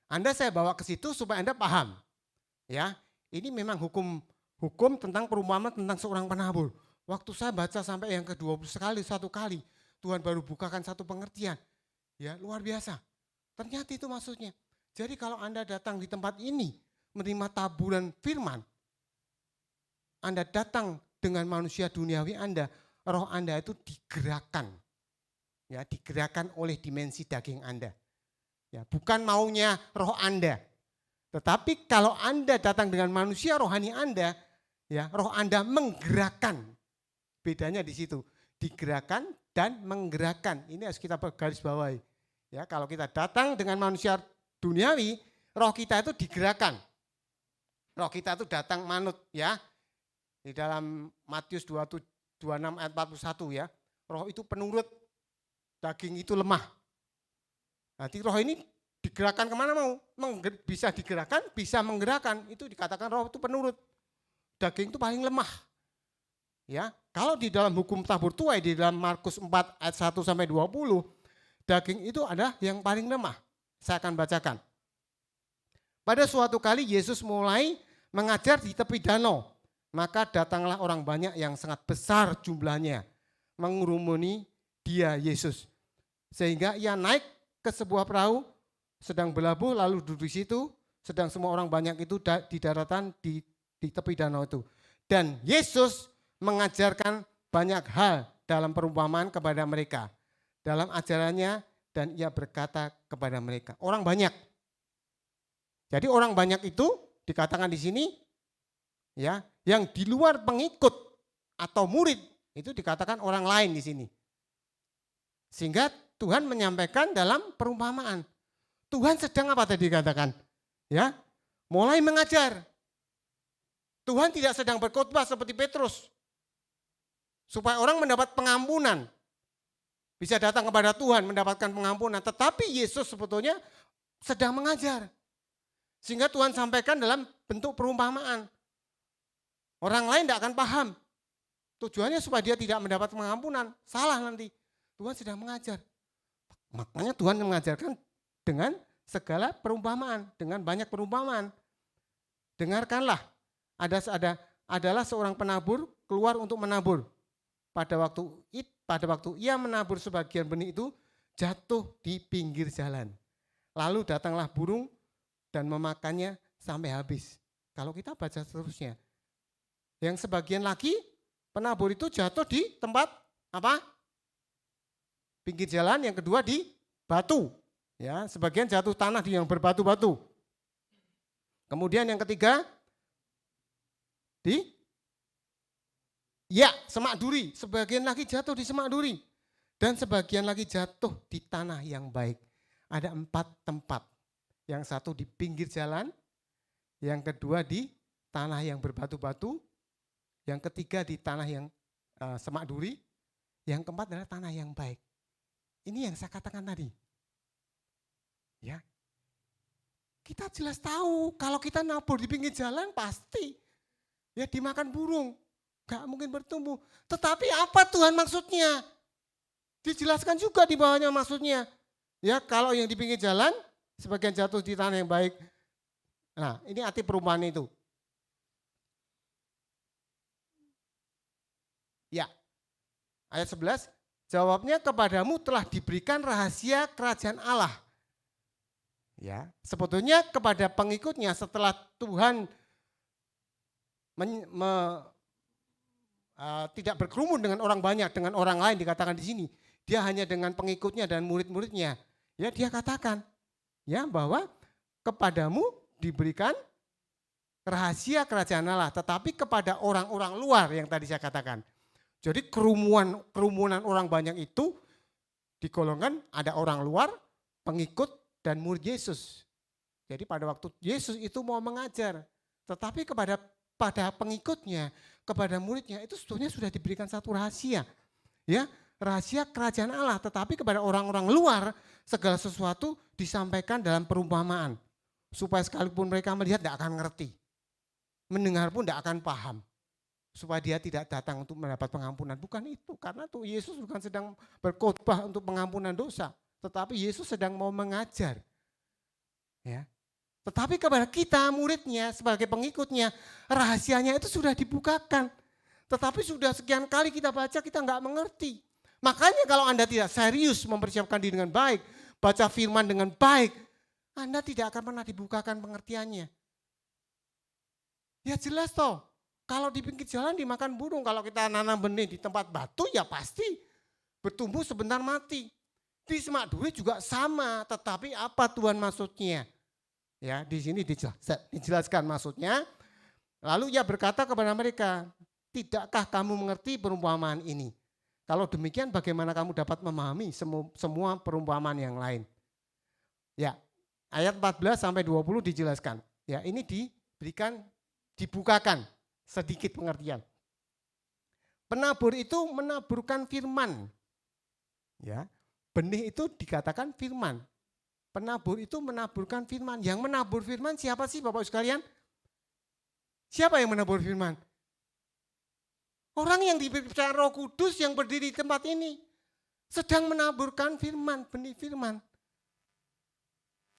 Anda saya bawa ke situ supaya Anda paham. Ya, ini memang hukum tentang perumpamaan tentang seorang penabur. Waktu saya baca sampai yang ke-20 satu kali, Tuhan baru bukakan satu pengertian. Ya, luar biasa. Ternyata itu maksudnya. Jadi kalau Anda datang di tempat ini menerima taburan firman, Anda datang dengan manusia duniawi Anda, roh Anda itu digerakkan. Ya, digerakkan oleh dimensi daging Anda. Ya, bukan maunya roh Anda. Tetapi kalau Anda datang dengan manusia rohani Anda, ya, roh Anda menggerakkan. Bedanya di situ, digerakkan dan menggerakkan. Ini harus kita garis bawahi. Ya, kalau kita datang dengan manusia duniawi, roh kita itu digerakkan. Roh kita itu datang manut, ya. Di dalam Matius 26 ayat 41, ya. Roh itu penurut. daging itu lemah. Nanti roh ini digerakkan kemana mau? Bisa digerakkan, bisa menggerakkan. Itu dikatakan roh itu penurut. Daging itu paling lemah. Ya, kalau di dalam hukum tabur tuai di dalam Markus 4 ayat 1 sampai 20, daging itu ada yang paling lemah. Saya akan bacakan. Pada suatu kali Yesus mulai mengajar di tepi danau. Maka datanglah orang banyak yang sangat besar jumlahnya mengurumuni dia Yesus. Sehingga ia naik ke sebuah perahu sedang berlabuh lalu duduk di situ, sedang semua orang banyak itu di daratan di tepi danau itu. Dan Yesus mengajarkan banyak hal dalam perumpamaan kepada mereka. Dalam ajarannya dan ia berkata kepada mereka. Orang banyak. Jadi orang banyak itu dikatakan di sini ya, yang di luar pengikut atau murid itu dikatakan orang lain di sini. Sehingga Tuhan menyampaikan dalam perumpamaan. Tuhan sedang apa tadi dikatakan? Ya, mulai mengajar. Tuhan tidak sedang berkhotbah seperti Petrus. Supaya orang mendapat pengampunan. Bisa datang kepada Tuhan mendapatkan pengampunan. Tetapi Yesus sebetulnya sedang mengajar. Sehingga Tuhan sampaikan dalam bentuk perumpamaan. Orang lain tidak akan paham. Tujuannya supaya dia tidak mendapat pengampunan. Salah nanti. Tuhan sedang mengajar. Makanya Tuhan mengajarkan dengan segala perumpamaan. Dengan banyak perumpamaan. Dengarkanlah. Adalah seorang penabur keluar untuk menabur. Pada waktu ia menabur sebagian benih itu jatuh di pinggir jalan. Lalu datanglah burung dan memakannya sampai habis. Kalau kita baca seterusnya. Yang sebagian lagi penabur itu jatuh di tempat apa? Pinggir jalan, yang kedua di batu. Ya, sebagian jatuh tanah di yang berbatu-batu. Kemudian yang ketiga di semak duri. Sebagian lagi jatuh di semak duri. Dan sebagian lagi jatuh di tanah yang baik. Ada 4 tempat. Yang satu di pinggir jalan, yang kedua di tanah yang berbatu-batu, yang ketiga di tanah yang semak duri, yang keempat adalah tanah yang baik. Ini yang saya katakan tadi. Ya, kita jelas tahu kalau kita nabur di pinggir jalan pasti ya dimakan burung, gak mungkin bertumbuh. Tetapi apa Tuhan maksudnya? Dijelaskan juga di bawahnya maksudnya. Ya, kalau yang di pinggir jalan sebagian jatuh di tanah yang baik. Nah, ini arti perumpamaan itu. Ya, ayat 11, jawabnya kepadamu telah diberikan rahasia kerajaan Allah. Ya, sebetulnya kepada pengikutnya setelah Tuhan tidak berkerumun dengan orang banyak, dengan orang lain dikatakan di sini. Dia hanya dengan pengikutnya dan murid-muridnya. Ya, dia katakan ya bahwa kepadamu diberikan rahasia kerajaan Allah, tetapi kepada orang-orang luar yang tadi saya katakan. Jadi kerumunan orang banyak itu digolongkan ada orang luar, pengikut dan murid Yesus. Jadi pada waktu Yesus itu mau mengajar, tetapi kepada pengikutnya, kepada muridnya itu sebetulnya sudah diberikan satu rahasia. Ya, rahasia kerajaan Allah, tetapi kepada orang-orang luar segala sesuatu disampaikan dalam perumpamaan. Supaya sekalipun mereka melihat tidak akan ngerti. Mendengar pun tidak akan paham. Supaya dia tidak datang untuk mendapat pengampunan. Bukan itu, karena tuh Yesus bukan sedang berkhotbah untuk pengampunan dosa. Tetapi Yesus sedang mau mengajar. Ya. Tetapi kepada kita muridnya sebagai pengikutnya, rahasianya itu sudah dibukakan. Tetapi sudah sekian kali kita baca, kita nggak mengerti. Makanya kalau Anda tidak serius mempersiapkan diri dengan baik, baca firman dengan baik, Anda tidak akan pernah dibukakan pengertiannya. Ya jelas toh, kalau di pinggir jalan dimakan burung, kalau kita nanam benih di tempat batu ya pasti bertumbuh sebentar mati. Di semak duri juga sama, tetapi apa Tuhan maksudnya? Ya, di sini dijelaskan maksudnya. Lalu ia berkata kepada mereka, tidakkah kamu mengerti perumpamaan ini? Kalau demikian bagaimana kamu dapat memahami semua perumpamaan yang lain? Ya, ayat 14 sampai 20 dijelaskan. Ya, ini dibukakan sedikit pengertian. Penabur itu menaburkan firman. Ya. benih itu dikatakan firman. Penabur itu menaburkan firman. Yang menabur firman siapa sih Bapak sekalian? Siapa yang menabur firman? Orang yang dipercaya Roh Kudus yang berdiri di tempat ini sedang menaburkan firman, benih firman.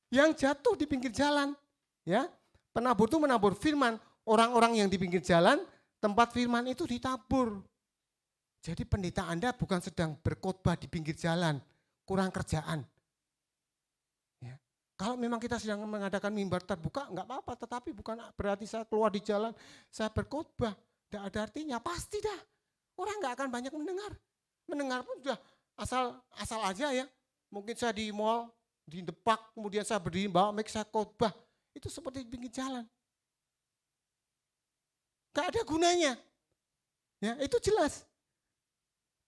Yang jatuh di pinggir jalan, ya. Penabur itu menabur firman. Orang-orang yang di pinggir jalan, tempat firman itu ditabur. Jadi pendeta Anda bukan sedang berkhotbah di pinggir jalan, kurang kerjaan. Ya. Kalau memang kita sedang mengadakan mimbar terbuka, enggak apa-apa, tetapi bukan berarti saya keluar di jalan, saya berkhotbah. Tidak ada artinya, pasti dah. Orang enggak akan banyak mendengar. Mendengar pun sudah asal aja ya. Mungkin saya di mall, di depak, kemudian saya berdiri bawa mic, saya khotbah. Itu seperti di pinggir jalan. Enggak ada gunanya. Ya, itu jelas.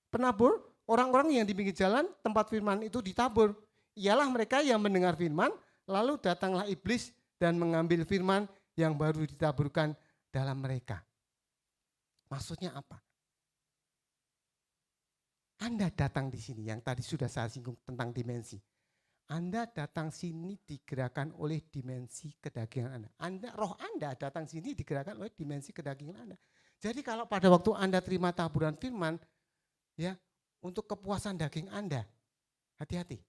Penabur, orang-orang yang di pinggir jalan, tempat firman itu ditabur. Ialah mereka yang mendengar firman, lalu datanglah iblis dan mengambil firman yang baru ditaburkan dalam mereka. Maksudnya apa? Anda datang di sini, yang tadi sudah saya singgung tentang dimensi. Anda datang sini digerakkan oleh dimensi kedagingan Anda. Roh Anda datang sini digerakkan oleh dimensi kedagingan Anda. Jadi kalau pada waktu Anda terima taburan firman, ya, untuk kepuasan daging Anda, hati-hati.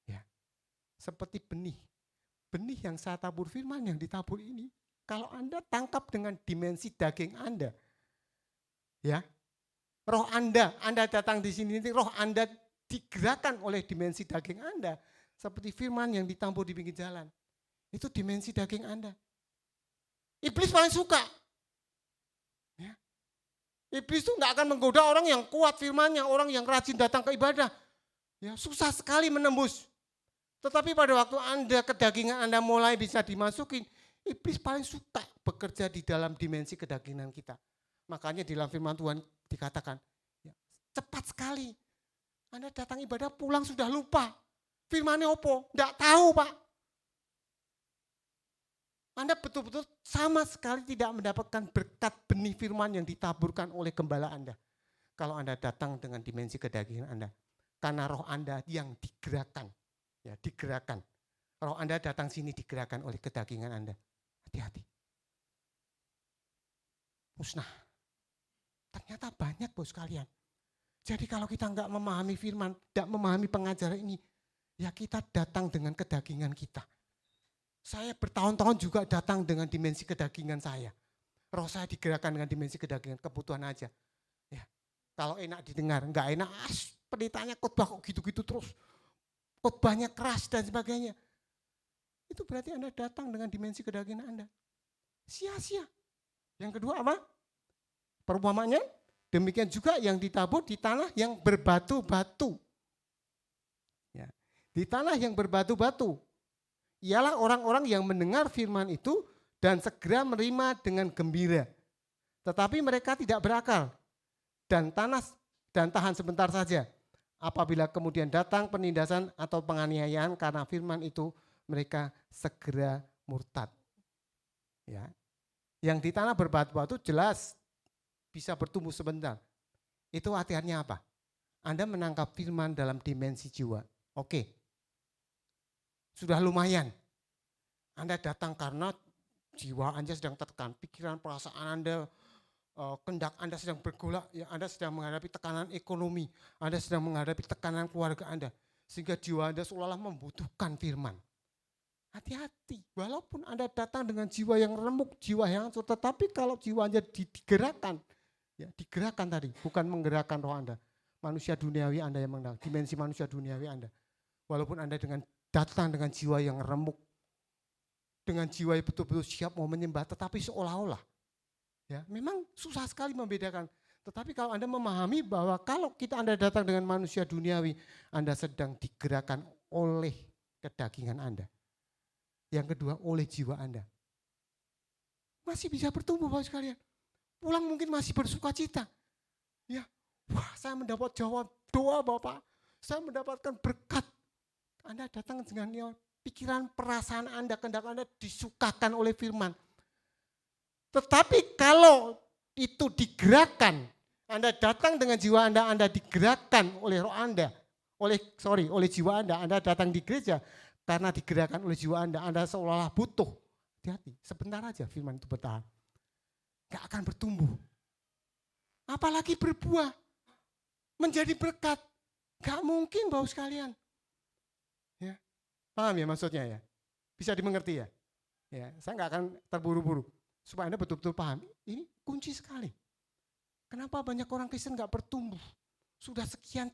Ya. Seperti benih. Benih yang saya tabur firman yang ditabur ini, kalau Anda tangkap dengan dimensi daging Anda, ya, roh Anda datang di sini, roh Anda digerakkan oleh dimensi daging Anda, seperti firman yang ditabur di pinggir jalan. Itu dimensi daging Anda. Iblis paling suka. Ya. Iblis itu enggak akan menggoda orang yang kuat firmannya, orang yang rajin datang ke ibadah. Ya, susah sekali menembus. Tetapi pada waktu Anda, kedagingan Anda mulai bisa dimasukin, iblis paling suka bekerja di dalam dimensi kedagingan kita. Makanya di dalam firman Tuhan dikatakan, ya, cepat sekali. Anda datang ibadah pulang sudah lupa. Firmannya opo? Enggak tahu Pak. Anda betul-betul sama sekali tidak mendapatkan berkat benih firman yang ditaburkan oleh gembala Anda. Kalau Anda datang dengan dimensi kedagingan Anda. Karena roh Anda yang digerakkan. Ya, digerakkan. Roh Anda datang sini digerakkan oleh kedagingan Anda. Hati-hati. Musnah. Ternyata banyak bos kalian. Jadi kalau kita enggak memahami firman, enggak memahami pengajaran ini, ya kita datang dengan kedagingan kita. Saya bertahun-tahun juga datang dengan dimensi kedagingan saya. Roh saya digerakkan dengan dimensi kedagingan, kebutuhan aja. Ya, kalau enak didengar, enggak enak, pendetanya khotbah kok gitu-gitu terus. Khotbahnya keras dan sebagainya. Itu berarti Anda datang dengan dimensi kedagingan Anda. Sia-sia. Yang kedua apa? Perumpamaannya, demikian juga yang ditabur di tanah yang berbatu-batu. Ya. Di tanah yang berbatu-batu, ialah orang-orang yang mendengar firman itu dan segera menerima dengan gembira. Tetapi mereka tidak berakal dan tahan sebentar saja. Apabila kemudian datang penindasan atau penganiayaan karena firman itu, mereka segera murtad. Ya. Yang di tanah berbatu-batu jelas bisa bertumbuh sebentar. Itu artinya apa? Anda menangkap firman dalam dimensi jiwa. Oke. Sudah lumayan. Anda datang karena jiwa Anda sedang tertekan, pikiran perasaan Anda, kendak Anda sedang bergolak, ya Anda sedang menghadapi tekanan ekonomi, Anda sedang menghadapi tekanan keluarga Anda, sehingga jiwa Anda seolah-olah membutuhkan firman. Hati-hati, walaupun Anda datang dengan jiwa yang remuk, jiwa yang hancur, tetapi kalau jiwa Anda digerakkan, ya digerakkan tadi, bukan menggerakkan roh Anda, manusia duniawi Anda yang menang, dimensi manusia duniawi Anda. Walaupun Anda datang dengan jiwa yang remuk, dengan jiwa yang betul-betul siap mau menyembah, tetapi seolah-olah, ya memang susah sekali membedakan. Tetapi kalau Anda memahami bahwa kalau Anda datang dengan manusia duniawi, Anda sedang digerakkan oleh kedagingan Anda. Yang kedua, oleh jiwa Anda. Masih bisa bertumbuh Bapak sekalian. Pulang mungkin masih bersuka cita. Ya, wah saya mendapat jawab doa Bapak. Saya mendapatkan berkat. Anda datang dengan pikiran, perasaan Anda, kehendak Anda disukakan oleh firman. Tetapi kalau itu digerakkan, Anda datang dengan jiwa Anda digerakkan oleh roh Anda, oleh jiwa Anda datang di gereja karena digerakkan oleh jiwa Anda seolah-olah butuh. Hati-hati, sebentar aja firman itu bertahan. Gak akan bertumbuh. Apalagi berbuah, menjadi berkat. Gak mungkin Bapak sekalian. Ya, paham ya maksudnya ya? Bisa dimengerti ya? Ya, saya gak akan terburu-buru. Supaya Anda betul-betul paham. Ini kunci sekali. Kenapa banyak orang Kristen gak bertumbuh? Sudah sekian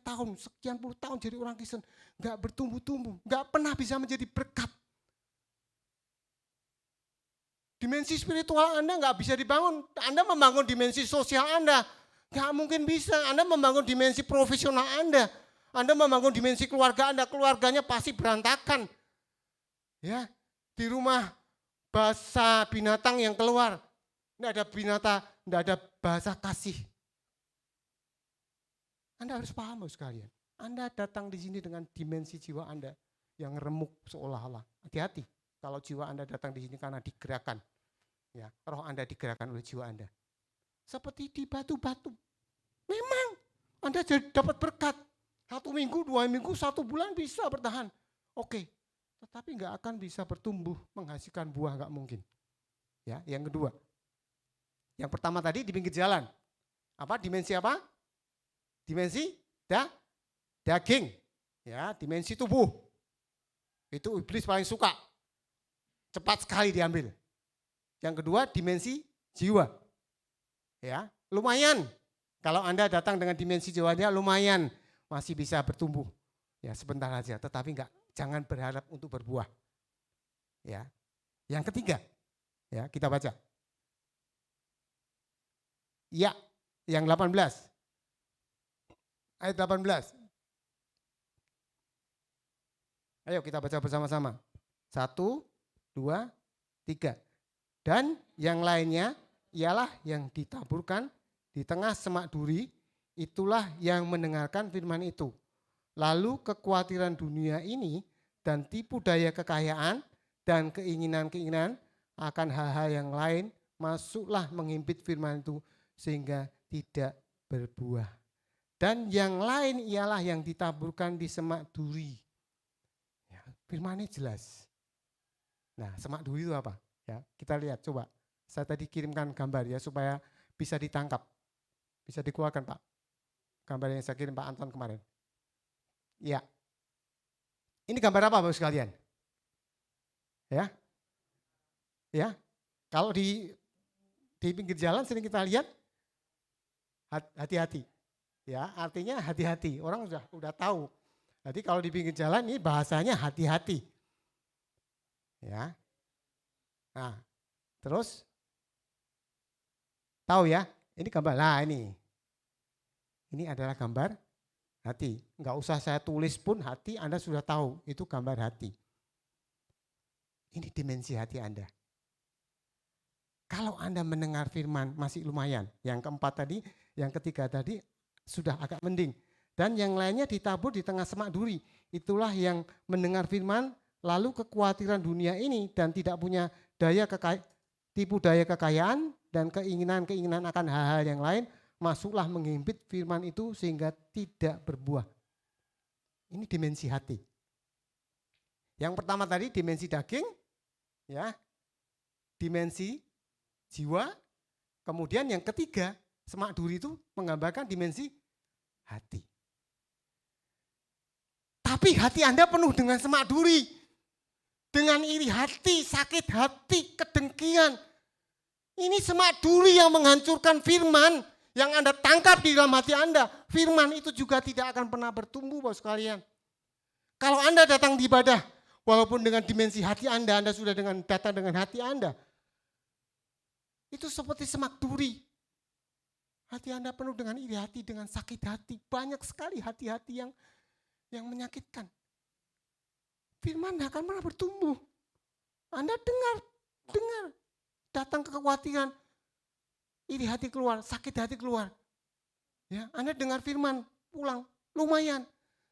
puluh tahun jadi orang Kristen, gak bertumbuh-tumbuh, gak pernah bisa menjadi berkat. Dimensi spiritual Anda gak bisa dibangun. Anda membangun dimensi sosial Anda, gak mungkin bisa. Anda membangun dimensi profesional Anda membangun dimensi keluarga Anda, keluarganya pasti berantakan. Ya, di rumah bahasa binatang yang keluar, tidak ada binatang, tidak ada bahasa kasih. Anda harus paham sekalian. Anda datang di sini dengan dimensi jiwa Anda yang remuk seolah-olah. Hati-hati kalau jiwa Anda datang di sini karena digerakkan. Ya, roh Anda digerakkan oleh jiwa Anda. Seperti di batu-batu. Memang Anda dapat berkat. 1 minggu, 2 minggu, 1 bulan bisa bertahan. Oke, tetapi nggak akan bisa bertumbuh, menghasilkan buah, nggak mungkin. Ya, yang kedua. Yang pertama tadi di pinggir jalan. Apa? Dimensi apa? Dimensi daging, ya, dimensi tubuh. Itu iblis paling suka. Cepat sekali diambil. Yang kedua dimensi jiwa. Ya, lumayan. Kalau Anda datang dengan dimensi jiwanya lumayan masih bisa bertumbuh. Ya, sebentar aja, tetapi jangan berharap untuk berbuah. Ya. Yang ketiga, ya, kita baca. Ya, yang 18. Ayat 18. Ayo kita baca bersama-sama. 1, 2, 3. Dan yang lainnya ialah yang ditaburkan di tengah semak duri, itulah yang mendengarkan firman itu. Lalu kekhawatiran dunia ini dan tipu daya kekayaan dan keinginan-keinginan akan hal-hal yang lain masuklah menghimpit firman itu sehingga tidak berbuah. Dan yang lain ialah yang ditaburkan di semak duri. Ya, firman ini jelas. Nah, semak duri itu apa? Ya, kita lihat coba. Saya tadi kirimkan gambar ya supaya bisa ditangkap. Bisa dikeluarkan Pak. Gambar yang saya kirim Pak Anton kemarin. Ya. Ini gambar apa Bapak sekalian? Ya. Ya. Kalau di pinggir jalan sering kita lihat hati-hati. Ya, artinya hati-hati. Orang udah tahu. Jadi kalau di pinggir jalan ini bahasanya hati-hati. Ya. Nah, terus tahu ya, ini gambar. Nah, ini. Ini adalah gambar hati. Enggak usah saya tulis pun hati Anda sudah tahu itu gambar hati. Ini dimensi hati Anda. Kalau Anda mendengar firman masih lumayan. Yang keempat tadi, yang ketiga tadi sudah agak mending. Dan yang lainnya ditabur di tengah semak duri. Itulah yang mendengar firman, lalu kekhawatiran dunia ini dan tidak punya tipu daya kekayaan dan keinginan-keinginan akan hal-hal yang lain, masuklah menghimpit firman itu sehingga tidak berbuah. Ini dimensi hati. Yang pertama tadi dimensi daging, ya, dimensi jiwa. Kemudian yang ketiga, semak duri itu menggambarkan dimensi hati. Tapi hati Anda penuh dengan semak duri. Dengan iri hati, sakit hati, kedengkian. Ini semak duri yang menghancurkan firman yang Anda tangkap di dalam hati Anda. Firman itu juga tidak akan pernah bertumbuh Bapak sekalian. Kalau Anda datang di ibadah, walaupun dengan dimensi hati Anda sudah datang dengan hati Anda. Itu seperti semak duri. Hati Anda penuh dengan iri hati, dengan sakit hati. Banyak sekali hati-hati yang menyakitkan. Firman tidak akan pernah bertumbuh. Anda dengar. Datang ke kekhawatiran. Iri hati keluar, sakit hati keluar. Ya, Anda dengar firman, pulang, lumayan.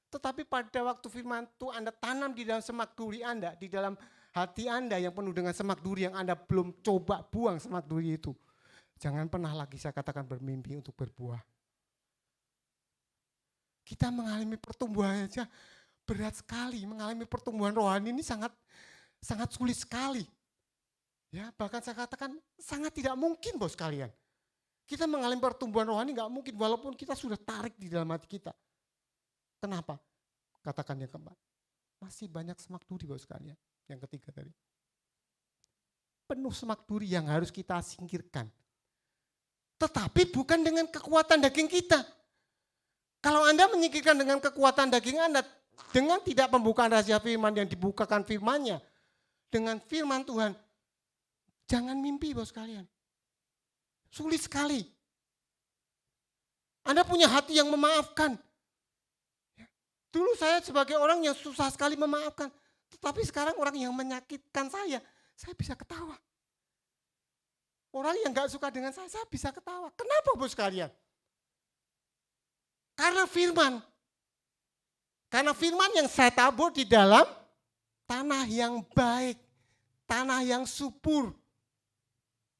Tetapi pada waktu firman itu Anda tanam di dalam semak duri Anda, di dalam hati Anda yang penuh dengan semak duri yang Anda belum coba buang semak duri itu. Jangan pernah lagi saya katakan bermimpi untuk berbuah. Kita mengalami pertumbuhan aja berat sekali, mengalami pertumbuhan rohani ini sangat sulit sekali. Ya, bahkan saya katakan sangat tidak mungkin bos kalian. Kita mengalami pertumbuhan rohani nggak mungkin walaupun kita sudah tarik di dalam hati kita. Kenapa? Katakan yang keempat. Masih banyak semak duri bos kalian. Yang ketiga tadi. Penuh semak duri yang harus kita singkirkan. Tetapi bukan dengan kekuatan daging kita. Kalau Anda menyingkirkan dengan kekuatan daging Anda, dengan tidak pembukaan rahasia firman yang dibukakan firmannya, dengan firman Tuhan, jangan mimpi bos kalian. Sulit sekali. Anda punya hati yang memaafkan. Dulu saya sebagai orang yang susah sekali memaafkan. Tetapi sekarang orang yang menyakitkan saya bisa ketawa. Orang yang gak suka dengan saya bisa ketawa. Kenapa bos kalian? Karena firman. Karena firman yang saya tabur di dalam tanah yang baik. Tanah yang subur.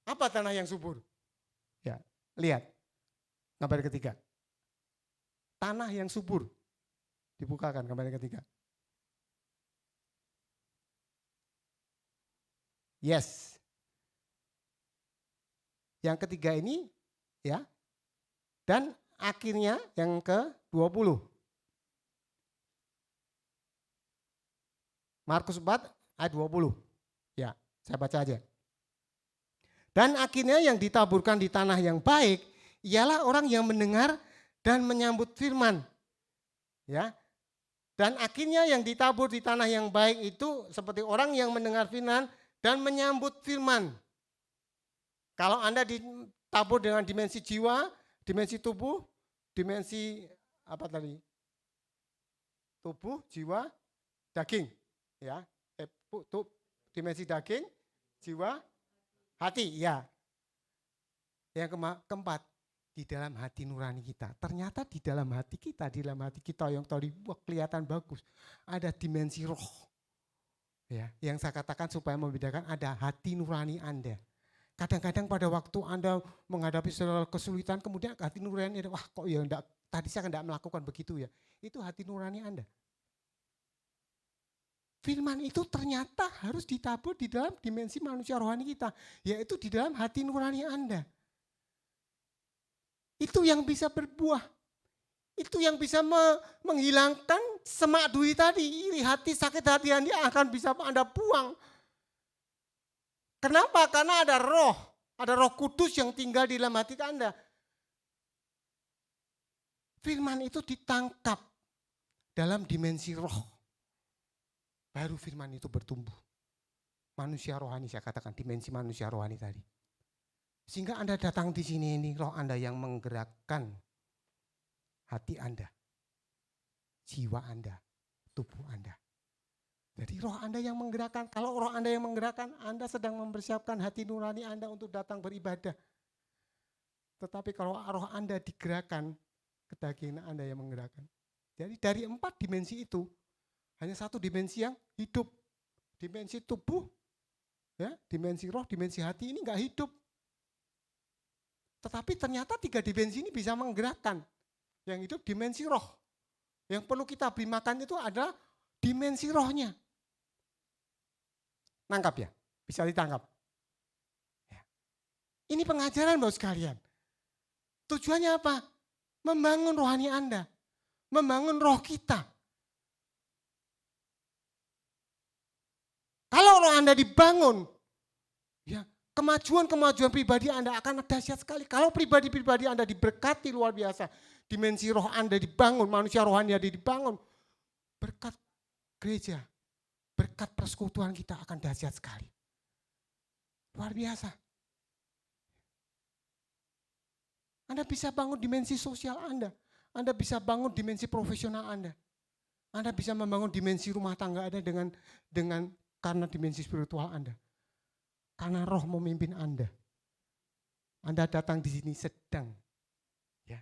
Apa tanah yang subur? Ya, lihat. Gambar ketiga. Tanah yang subur. Dibukakan gambar ketiga. Yes. Yang ketiga ini ya. Dan akhirnya yang ke-20. Markus 4 ayat 20. Ya, saya baca aja. Dan akhirnya yang ditaburkan di tanah yang baik ialah orang yang mendengar dan menyambut firman. Ya. Dan akhirnya yang ditabur di tanah yang baik itu seperti orang yang mendengar firman dan menyambut firman. Kalau Anda ditabur dengan dimensi jiwa, dimensi tubuh, dimensi apa tadi? Tubuh, jiwa, daging, ya. Dimensi daging, jiwa, hati, ya. Yang keempat, di dalam hati nurani kita. Ternyata di dalam hati kita yang tadi kelihatan bagus, ada dimensi roh. Ya, yang saya katakan supaya membedakan ada hati nurani Anda. Kadang-kadang pada waktu Anda menghadapi kesulitan, kemudian hati nurani Anda, wah kok ya enggak, tadi saya enggak melakukan begitu ya. Itu hati nurani Anda. Firman itu ternyata harus ditabur di dalam dimensi manusia rohani kita, yaitu di dalam hati nurani Anda. Itu yang bisa berbuah. Itu yang bisa menghilangkan semak duri tadi. Iri hati, sakit hati Anda akan bisa Anda buang. Kenapa? Karena ada roh kudus yang tinggal di dalam hati Anda. Firman itu ditangkap dalam dimensi roh. Baru firman itu bertumbuh. Manusia rohani, saya katakan dimensi manusia rohani tadi. Sehingga Anda datang di sini ini roh Anda yang menggerakkan hati Anda, jiwa Anda, tubuh Anda. Jadi roh Anda yang menggerakkan. Kalau roh Anda yang menggerakkan, Anda sedang mempersiapkan hati nurani Anda untuk datang beribadah. Tetapi kalau roh Anda digerakkan, kedagingan Anda yang menggerakkan. Jadi dari 4 dimensi itu, hanya 1 dimensi yang hidup. Dimensi tubuh, ya, dimensi roh, dimensi hati ini enggak hidup. Tetapi ternyata 3 dimensi ini bisa menggerakkan. Yang hidup dimensi roh. Yang perlu kita beri makan itu adalah dimensi rohnya. Nangkap ya? Bisa ditangkap. Ya. Ini pengajaran Bapak sekalian. Tujuannya apa? Membangun rohani Anda. Membangun roh kita. Kalau roh Anda dibangun, ya, kemajuan-kemajuan pribadi Anda akan dahsyat sekali. Kalau pribadi-pribadi Anda diberkati luar biasa, dimensi roh Anda dibangun, manusia rohani Anda dibangun, berkat gereja, berkat persekutuan kita akan dahsyat sekali. Luar biasa. Anda bisa bangun dimensi sosial Anda. Anda bisa bangun dimensi profesional Anda. Anda bisa membangun dimensi rumah tangga Anda dengan karena dimensi spiritual Anda. Karena roh memimpin Anda. Anda datang di sini sedang ya,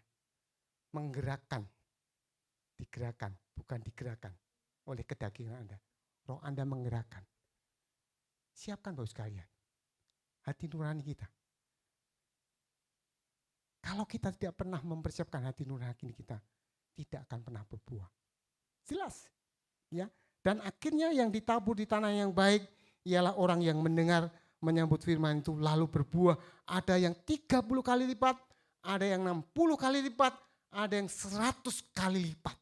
menggerakkan, digerakkan, bukan digerakkan oleh kedagingan Anda. Roh Anda menggerakkan. Siapkan Bapak sekalian. Hati nurani kita. Kalau kita tidak pernah mempersiapkan hati nurani kita, tidak akan pernah berbuah. Jelas. Ya. Dan akhirnya yang ditabur di tanah yang baik ialah orang yang mendengar, menyambut firman itu lalu berbuah. Ada yang 30 kali lipat, ada yang 60 kali lipat, ada yang 100 kali lipat.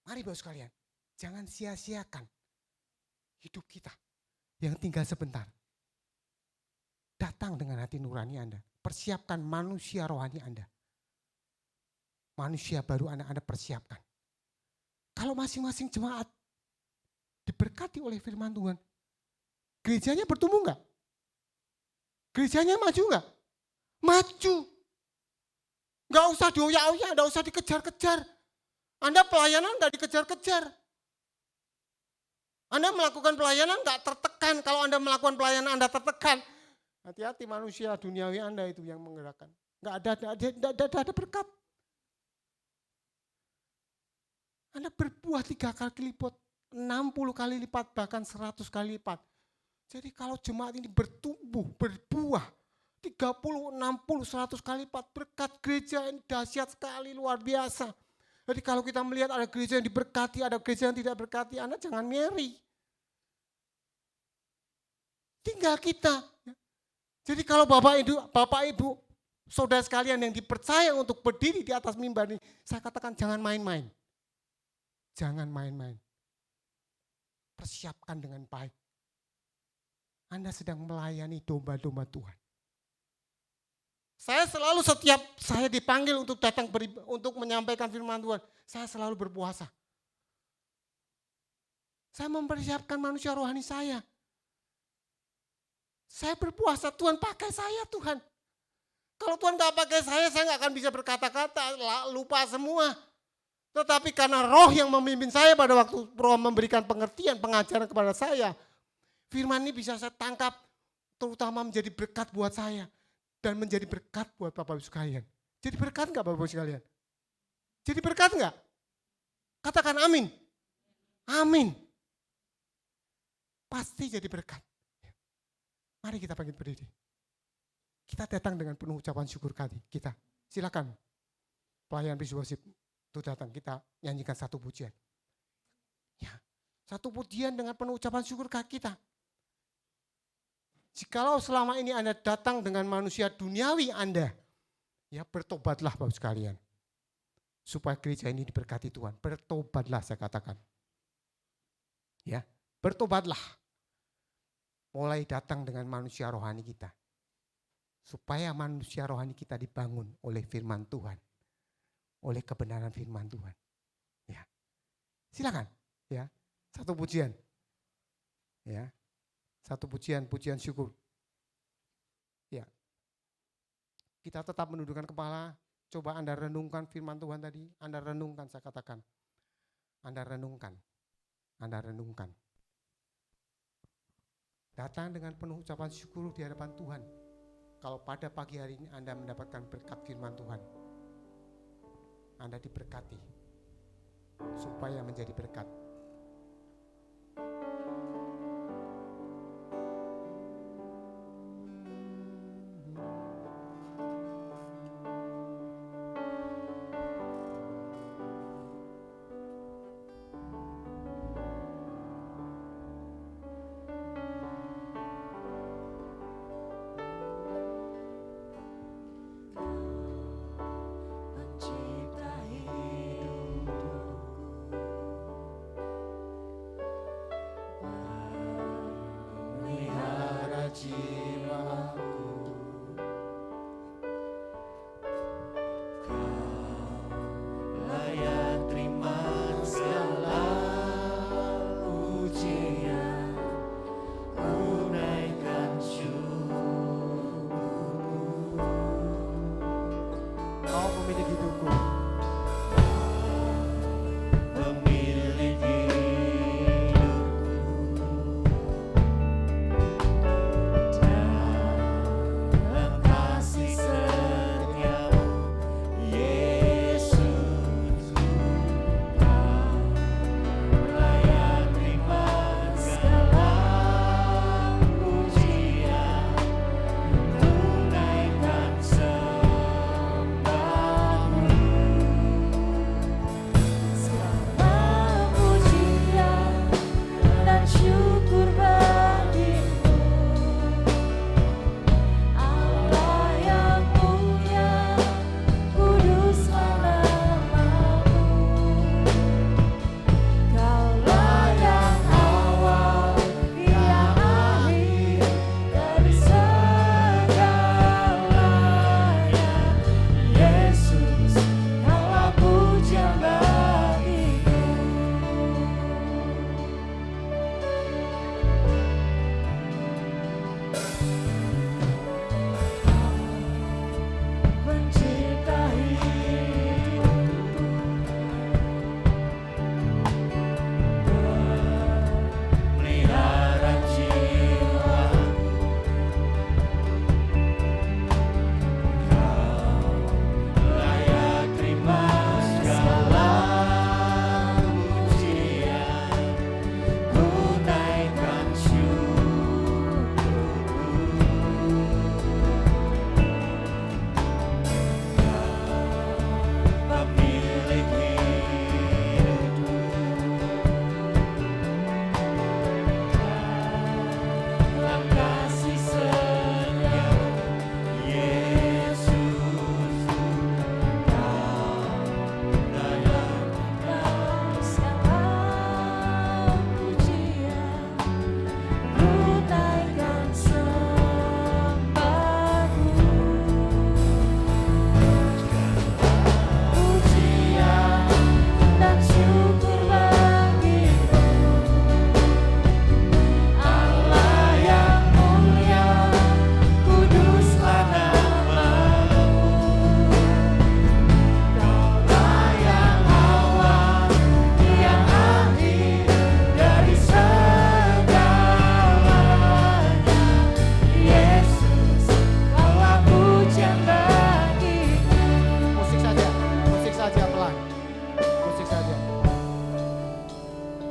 Mari Bapak sekalian, jangan sia-siakan hidup kita yang tinggal sebentar. Datang dengan hati nurani Anda. Persiapkan manusia rohani Anda. Manusia baru Anda persiapkan. Kalau masing-masing jemaat diberkati oleh firman Tuhan, gerejanya bertumbuh enggak? Gerejanya maju enggak? Maju. Enggak usah dioyak-oyak, enggak usah dikejar-kejar. Anda pelayanan enggak dikejar-kejar. Anda melakukan pelayanan enggak tertekan. Kalau Anda melakukan pelayanan Anda tertekan, hati-hati manusia duniawi Anda itu yang menggerakkan. Enggak ada berkat. Anda berbuah 3 kali lipat, 60 kali lipat, bahkan 100 kali lipat. Jadi kalau jemaat ini bertumbuh, berbuah, 30, 60, 100 kali lipat, berkat gereja ini dahsyat sekali, luar biasa. Jadi kalau kita melihat ada gereja yang diberkati, ada gereja yang tidak berkati, Anda jangan ngeri. Tinggal kita. Jadi kalau Bapak Ibu, saudara sekalian yang dipercaya untuk berdiri di atas mimbar ini, saya katakan jangan main-main. Jangan main-main. Persiapkan dengan baik. Anda sedang melayani domba-domba Tuhan. Saya selalu setiap saya dipanggil untuk datang untuk menyampaikan firman Tuhan, saya selalu berpuasa. Saya mempersiapkan manusia rohani saya. Saya berpuasa, Tuhan pakai saya Tuhan. Kalau Tuhan gak pakai saya gak akan bisa berkata-kata, lupa semua. Tetapi karena roh yang memimpin saya pada waktu roh memberikan pengertian, pengajaran kepada saya, firman ini bisa saya tangkap, terutama menjadi berkat buat saya. Dan menjadi berkat buat Bapak Ibu sekalian. Jadi berkat enggak Bapak Ibu sekalian? Jadi berkat enggak? Katakan amin. Amin. Pasti jadi berkat. Mari kita bangkit berdiri. Kita datang dengan penuh ucapan syukur kita. Silakan. Pelayan praise worship itu datang, kita nyanyikan satu pujian. Ya, satu pujian dengan penuh ucapan syukur kita. Jikalau selama ini Anda datang dengan manusia duniawi Anda, ya bertobatlah Bapak sekalian. Supaya gereja ini diberkati Tuhan. Bertobatlah saya katakan. Ya, bertobatlah. Mulai datang dengan manusia rohani kita. Supaya manusia rohani kita dibangun oleh firman Tuhan. Oleh kebenaran firman Tuhan. Ya. Silakan, ya. Satu pujian. Ya. Satu pujian syukur. Ya. Kita tetap menundukkan kepala, coba Anda renungkan firman Tuhan tadi, Anda renungkan saya katakan. Anda renungkan. Datang dengan penuh ucapan syukur di hadapan Tuhan. Kalau pada pagi hari ini Anda mendapatkan berkat firman Tuhan, Anda diberkati supaya menjadi berkat. Mencipta hidupku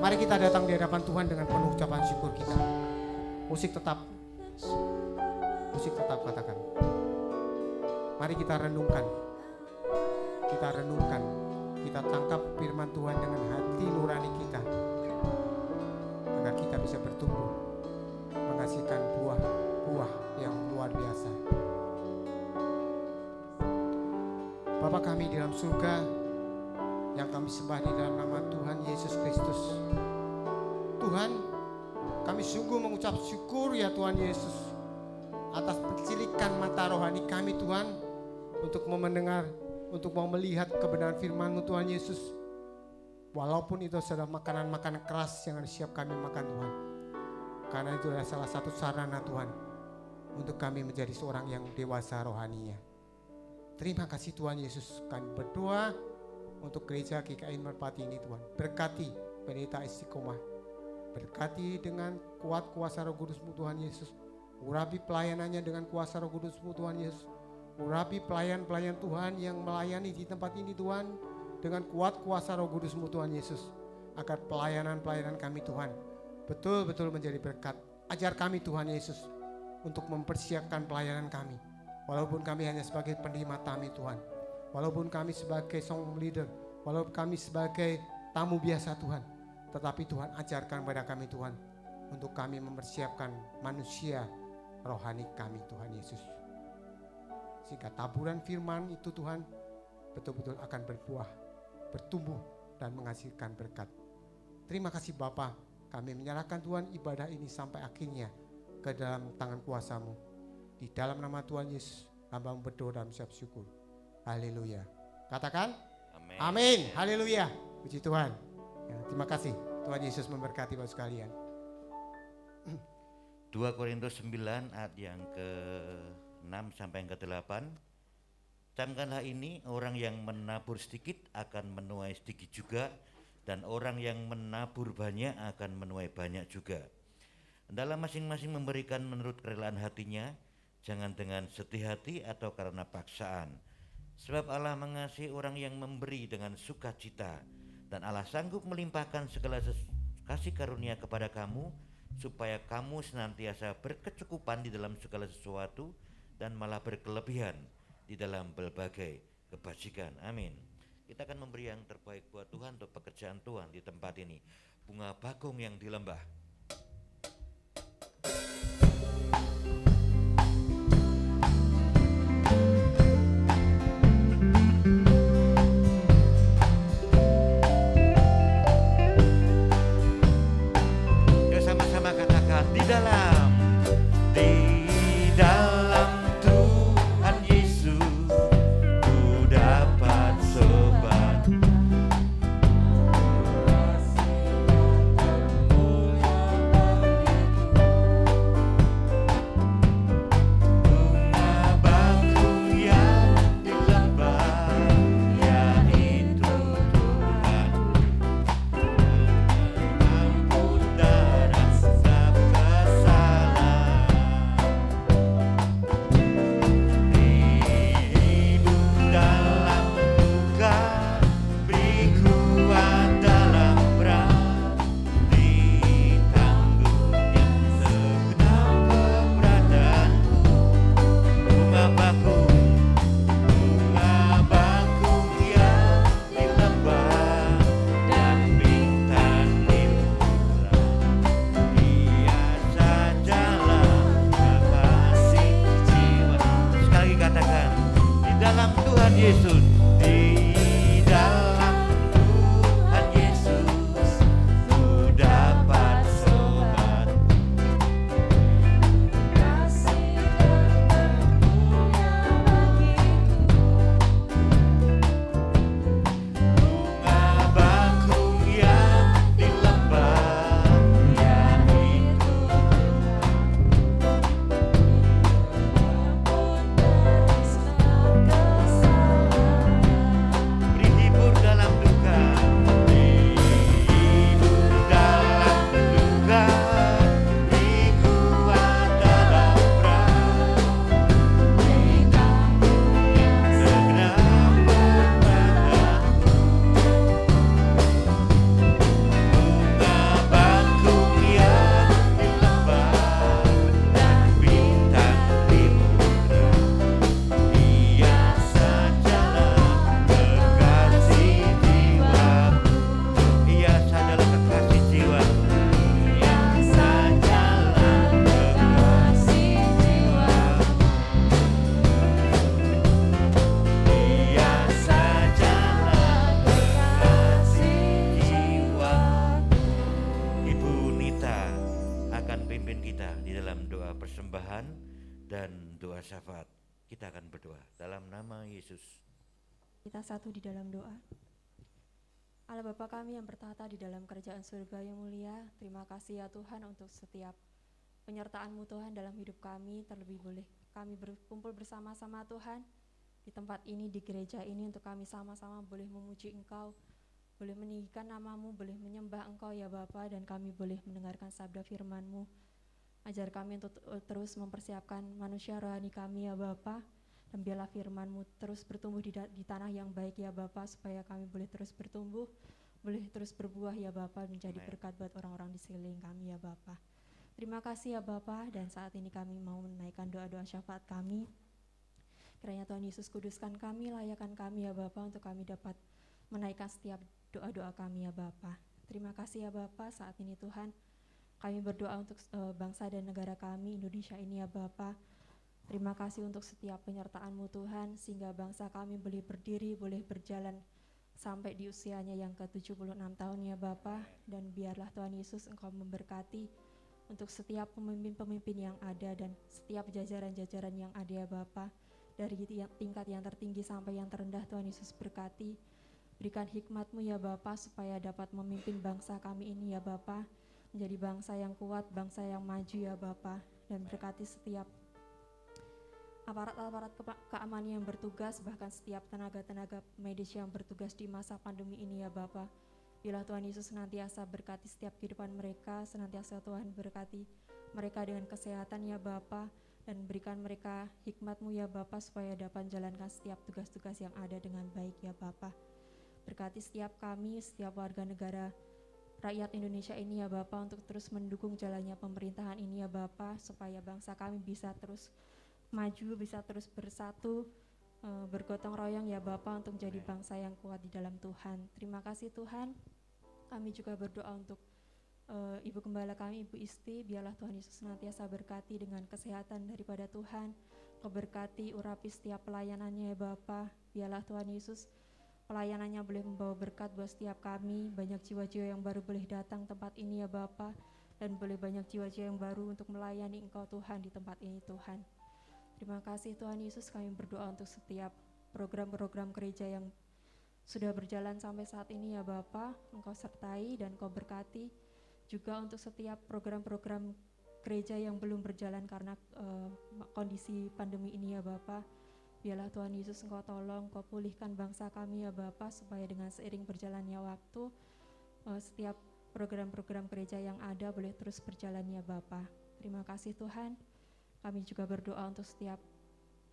Mari kita datang di hadapan Tuhan dengan penuh ucapan syukur kita. Musik tetap katakan. Mari kita renungkan. Kita tangkap firman Tuhan dengan hati nurani kita. Agar kita bisa bertumbuh, menghasilkan buah yang luar biasa. Bapa kami di dalam surga, yang kami sembah di dalam nama Tuhan Yesus Kristus. Tuhan, kami sungguh mengucap syukur ya Tuhan Yesus atas pencilikan mata rohani kami Tuhan, untuk mau mendengar, untuk mau melihat kebenaran firman-Mu Tuhan Yesus. Walaupun itu adalah makanan-makanan keras yang siap kami makan Tuhan, karena itu adalah salah satu sarana Tuhan untuk kami menjadi seorang yang dewasa rohaninya. Terima kasih Tuhan Yesus. Kami berdoa untuk gereja GKI Merpati ini Tuhan. Berkati pendeta Istiqomah. Berkati dengan kuat kuasa Roh Kudus-Mu Tuhan Yesus. Urapi pelayanannya dengan kuasa Roh Kudus-Mu Tuhan Yesus. Urapi pelayan-pelayan Tuhan yang melayani di tempat ini Tuhan, dengan kuat kuasa Roh Kudus-Mu Tuhan Yesus. Agar pelayanan-pelayanan kami Tuhan betul-betul menjadi berkat. Ajar kami Tuhan Yesus untuk mempersiapkan pelayanan kami. Walaupun kami hanya sebagai penerima tamu Tuhan, walaupun kami sebagai song leader, walaupun kami sebagai tamu biasa Tuhan, tetapi Tuhan ajarkan kepada kami Tuhan, untuk kami mempersiapkan manusia rohani kami Tuhan Yesus. Sehingga taburan firman itu Tuhan betul-betul akan berbuah, bertumbuh dan menghasilkan berkat. Terima kasih Bapa, kami menyerahkan Tuhan ibadah ini sampai akhirnya ke dalam tangan kuasa-Mu. Di dalam nama Tuhan Yesus, hamba berdoa dan siap syukur. Haleluya. Katakan Amin. amin. Haleluya. Puji Tuhan. Ya, terima kasih. Tuhan Yesus memberkati Bapak sekalian. 2 Korintus 9 ayat yang ke-6 sampai yang ke-8. Camkanlah ini, orang yang menabur sedikit akan menuai sedikit juga, dan orang yang menabur banyak akan menuai banyak juga. Dalam masing-masing memberikan menurut kerelaan hatinya, jangan dengan sedih hati atau karena paksaan. Sebab Allah mengasihi orang yang memberi dengan sukacita, dan Allah sanggup melimpahkan segala kasih karunia kepada kamu, supaya kamu senantiasa berkecukupan di dalam segala sesuatu, dan malah berkelebihan di dalam berbagai kebajikan. Amin. Kita akan memberi yang terbaik buat Tuhan untuk pekerjaan Tuhan di tempat ini. Bunga bagong yang di lembah. Yuk sama-sama katakan, di dalam Tuhan Yesus ku dapat sobat. Bunga bagong yang di lembah, yaitu Tuhan. Ampun dan rasa kesal. memimpin kita di dalam doa persembahan dan doa syafaat. Kita akan berdoa dalam nama Yesus. Kita satu di dalam doa. Allah Bapa kami yang bertahta di dalam kerajaan surga yang mulia, terima kasih ya Tuhan untuk setiap penyertaan-Mu Tuhan dalam hidup kami, terlebih boleh kami berkumpul bersama-sama Tuhan di tempat ini, di gereja ini, untuk kami sama-sama boleh memuji Engkau, boleh meninggikan nama-Mu, boleh menyembah Engkau ya Bapa, dan kami boleh mendengarkan sabda firman-Mu. Ajar kami untuk terus mempersiapkan manusia rohani kami ya Bapa, dan biarlah firman-Mu terus bertumbuh di tanah yang baik ya Bapa, supaya kami boleh terus bertumbuh, boleh terus berbuah ya Bapa, menjadi berkat buat orang-orang di sekeliling kami ya Bapa. Terima kasih ya Bapa, dan saat ini kami mau menaikkan doa-doa syafaat kami. Kiranya Tuhan Yesus kuduskan kami, layakan kami ya Bapa, untuk kami dapat menaikkan setiap doa-doa kami ya Bapa. Terima kasih ya Bapa, saat ini Tuhan kami berdoa untuk bangsa dan negara kami, Indonesia ini ya Bapa. Terima kasih untuk setiap penyertaan-Mu Tuhan, sehingga bangsa kami boleh berdiri, boleh berjalan sampai di usianya yang ke-76 tahun ya Bapa. Dan biarlah Tuhan Yesus Engkau memberkati untuk setiap pemimpin-pemimpin yang ada dan setiap jajaran-jajaran yang ada ya Bapa. Dari tingkat yang tertinggi sampai yang terendah, Tuhan Yesus berkati. Berikan hikmat-Mu ya Bapa, supaya dapat memimpin bangsa kami ini ya Bapa, menjadi bangsa yang kuat, bangsa yang maju ya Bapa. Dan berkati setiap aparat-aparat keamanan yang bertugas, bahkan setiap tenaga-tenaga medis yang bertugas di masa pandemi ini ya Bapa. Biarlah Tuhan Yesus senantiasa berkati setiap kehidupan mereka, senantiasa Tuhan berkati mereka dengan kesehatan ya Bapa, dan berikan mereka hikmat-Mu ya Bapa, supaya dapat menjalankan setiap tugas-tugas yang ada dengan baik ya Bapa. Berkati setiap kami, setiap warga negara rakyat Indonesia ini ya Bapa, untuk terus mendukung jalannya pemerintahan ini ya Bapa, supaya bangsa kami bisa terus maju, bisa terus bersatu, bergotong royong ya Bapa, untuk menjadi bangsa yang kuat di dalam Tuhan. Terima kasih Tuhan. Kami juga berdoa untuk Ibu Gembala kami, Ibu Isti. Biarlah Tuhan Yesus senantiasa berkati dengan kesehatan daripada Tuhan. Kau berkati, urapi setiap pelayanannya ya Bapa. Biarlah Tuhan Yesus pelayanannya boleh membawa berkat buat setiap kami. Banyak jiwa-jiwa yang baru boleh datang tempat ini ya Bapa, dan boleh banyak jiwa-jiwa yang baru untuk melayani Engkau Tuhan di tempat ini Tuhan. Terima kasih Tuhan Yesus, kami berdoa untuk setiap program-program gereja yang sudah berjalan sampai saat ini ya Bapa. Engkau sertai dan Engkau berkati. Juga untuk setiap program-program gereja yang belum berjalan karena kondisi pandemi ini ya Bapa. Biarlah Tuhan Yesus Engkau tolong, Engkau pulihkan bangsa kami ya Bapa, supaya dengan seiring berjalannya waktu, setiap program-program gereja yang ada boleh terus berjalan ya Bapa. Terima kasih Tuhan. Kami juga berdoa untuk setiap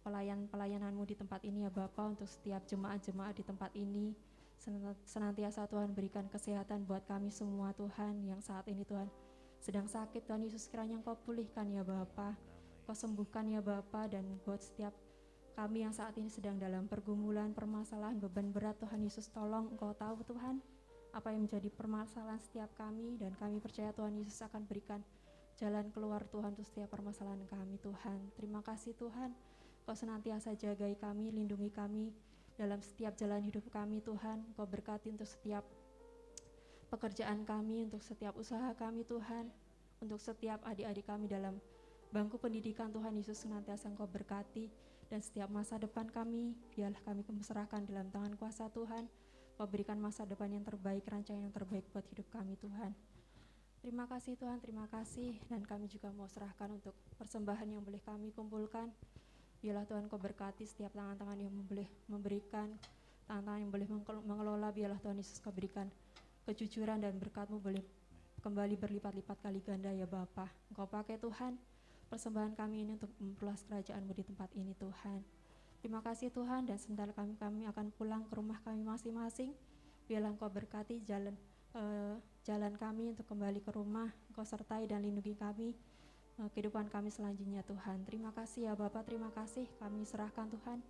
pelayan-pelayanan-Mu di tempat ini ya Bapa, untuk setiap jemaat-jemaat di tempat ini. Senantiasa Tuhan berikan kesehatan buat kami semua Tuhan, yang saat ini Tuhan sedang sakit. Tuhan Yesus kiranya Engkau pulihkan ya Bapa, Engkau sembuhkan ya Bapa. Dan buat setiap kami yang saat ini sedang dalam pergumulan, permasalahan, beban berat, Tuhan Yesus tolong Engkau tahu Tuhan apa yang menjadi permasalahan setiap kami, dan kami percaya Tuhan Yesus akan berikan jalan keluar Tuhan untuk setiap permasalahan kami Tuhan. Terima kasih Tuhan, Kau senantiasa jagai kami, lindungi kami dalam setiap jalan hidup kami Tuhan. Kau berkati untuk setiap pekerjaan kami, untuk setiap usaha kami Tuhan, untuk setiap adik-adik kami dalam bangku pendidikan Tuhan Yesus senantiasa Engkau berkati. Dan setiap masa depan kami, biarlah kami serahkan dalam tangan kuasa Tuhan. Kau berikan masa depan yang terbaik, rancangan yang terbaik buat hidup kami Tuhan. Terima kasih Tuhan, terima kasih. Dan kami juga mau serahkan untuk persembahan yang boleh kami kumpulkan. Biarlah Tuhan Kau berkati setiap tangan-tangan yang boleh memberikan, tangan-tangan yang boleh mengelola. Biarlah Tuhan Yesus Kau berikan kejujuran dan berkat-Mu boleh kembali berlipat-lipat kali ganda ya Bapa. Engkau pakai Tuhan persembahan kami ini untuk memperluas kerajaan-Mu di tempat ini Tuhan. Terima kasih Tuhan, dan sebentar kami akan pulang ke rumah kami masing-masing. Biarlah Engkau berkati jalan kami untuk kembali ke rumah. Engkau sertai dan lindungi kami, kehidupan kami selanjutnya Tuhan. Terima kasih ya Bapa, terima kasih. Kami serahkan Tuhan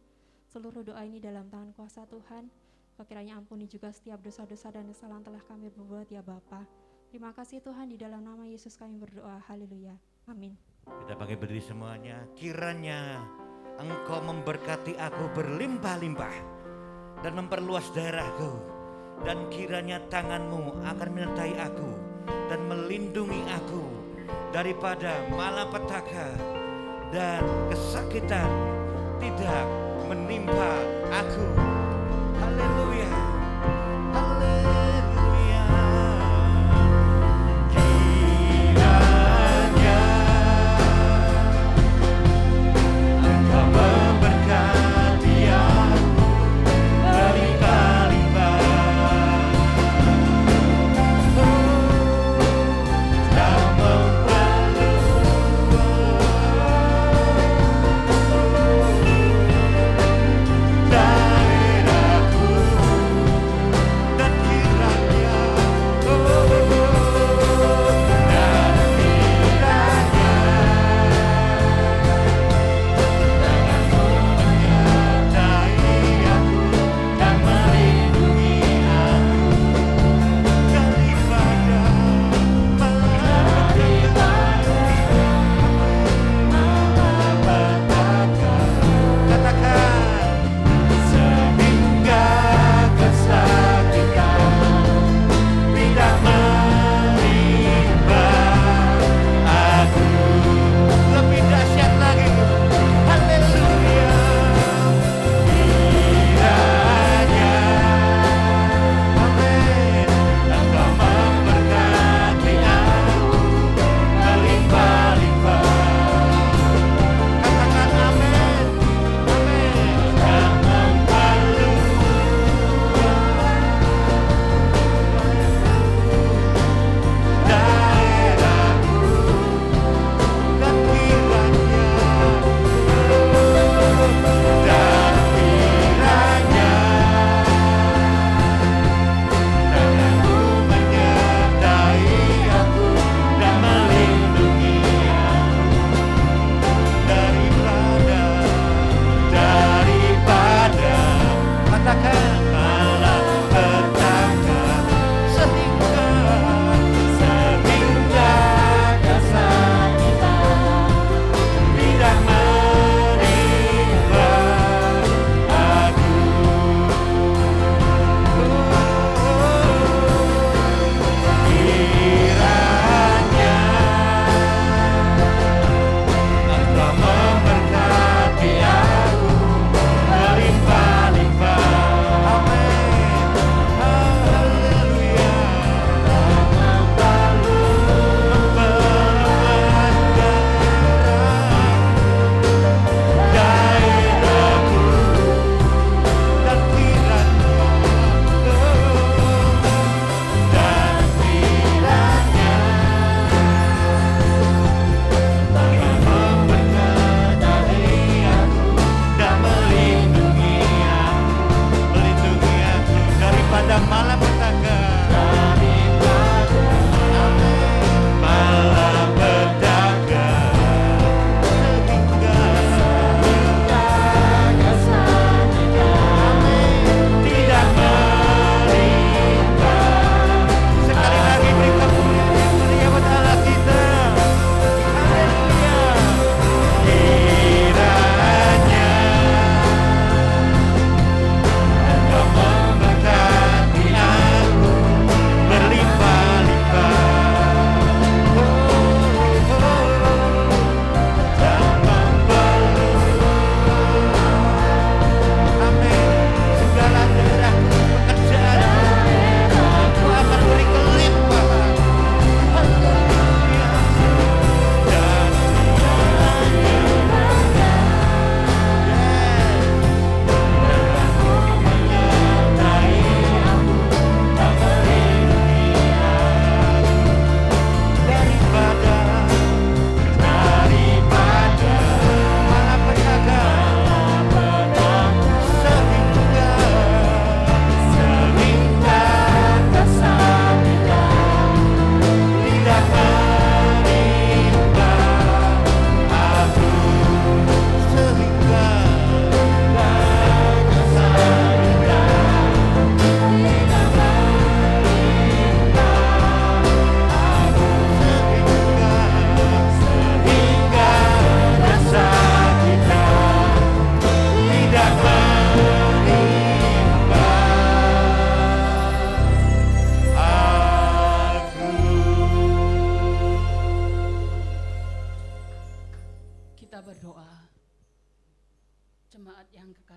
seluruh doa ini dalam tangan kuasa Tuhan. Kau kiranya ampuni juga setiap dosa-dosa dan kesalahan telah kami berbuat ya Bapa. Terima kasih Tuhan, di dalam nama Yesus kami berdoa. Haleluya. Amin. Kita pakai berdiri semuanya. Kiranya Engkau memberkati aku berlimpah-limpah dan memperluas daerahku, dan kiranya tangan-Mu akan menyertai aku dan melindungi aku daripada malapetaka dan kesakitan tidak menimpa aku. Haleluya. Haleluya. Kiranya Engkau memberkati aku berlimpah-limpah. Dan memperluas daerahku.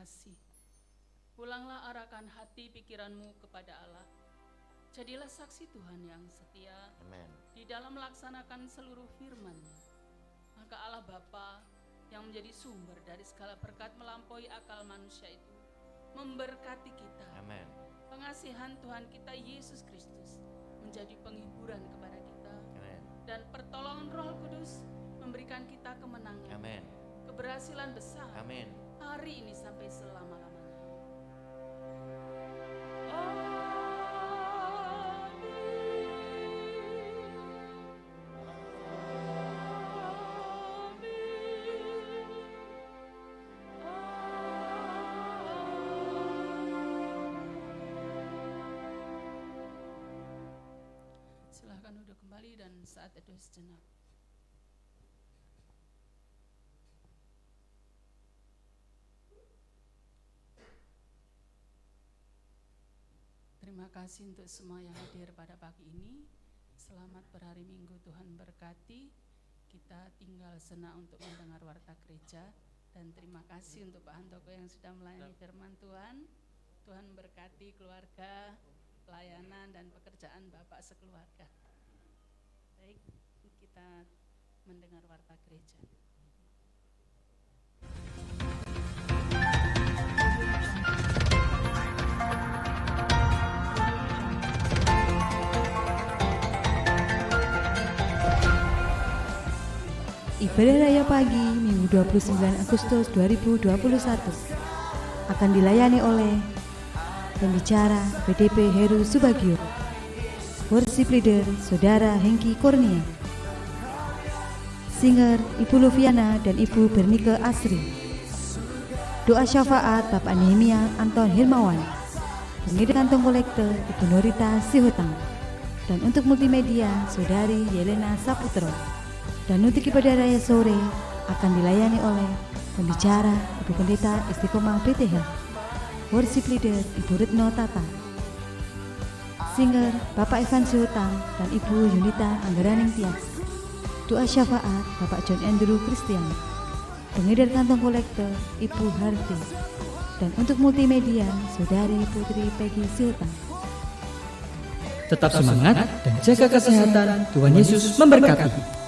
kasih. Pulanglah arahkan hati pikiranmu kepada Allah. Jadilah saksi Tuhan yang setia Amin. di dalam melaksanakan seluruh firman-Nya. Maka Allah Bapa yang menjadi sumber dari segala berkat melampaui akal manusia itu memberkati kita. Amin. Pengasihan Tuhan kita Yesus Kristus menjadi penghiburan kepada kita. Amin. Dan pertolongan Roh Kudus memberikan kita kemenangan, Amin. keberhasilan besar Amin. hari ini sampai selama-lamanya. Silahkan duduk kembali dan saat teduh sejenak. Terima kasih untuk semua yang hadir pada pagi ini. Selamat berhari Minggu, Tuhan berkati. Kita tinggal sejenak untuk mendengar warta gereja. Dan terima kasih untuk Pak Handoko yang sudah melayani firman Tuhan. Tuhan berkati keluarga, pelayanan dan pekerjaan Bapak sekeluarga. Baik, kita mendengar warta gereja. Ibadah Raya Pagi Minggu 29 Agustus 2021 akan dilayani oleh pembicara PDP Heru Subagio, worship leader Saudara Hengki Kurnia, singer Ibu Luviana dan Ibu Bernike Asri, doa syafaat Bapak Nehemia Anton Hermawan, pengedar kantong kolektor Ibu Norita Sihotang, dan untuk multimedia Saudari Yelena Saputro. Dan untuk ibadah raya sore akan dilayani oleh pembicara Ibu Pendeta Istiqomah BTH, worship leader Ibu Retno Tata, singer Bapak Ivan Sihotang dan Ibu Yunita Anggaraning Tias, doa syafaat Bapak John Andrew Christian, pengedar kantong kolektor Ibu Harti, dan untuk multimedia Saudari Putri Peggy Sihotang. Tetap semangat dan jaga kesehatan. Tuhan Yesus memberkati.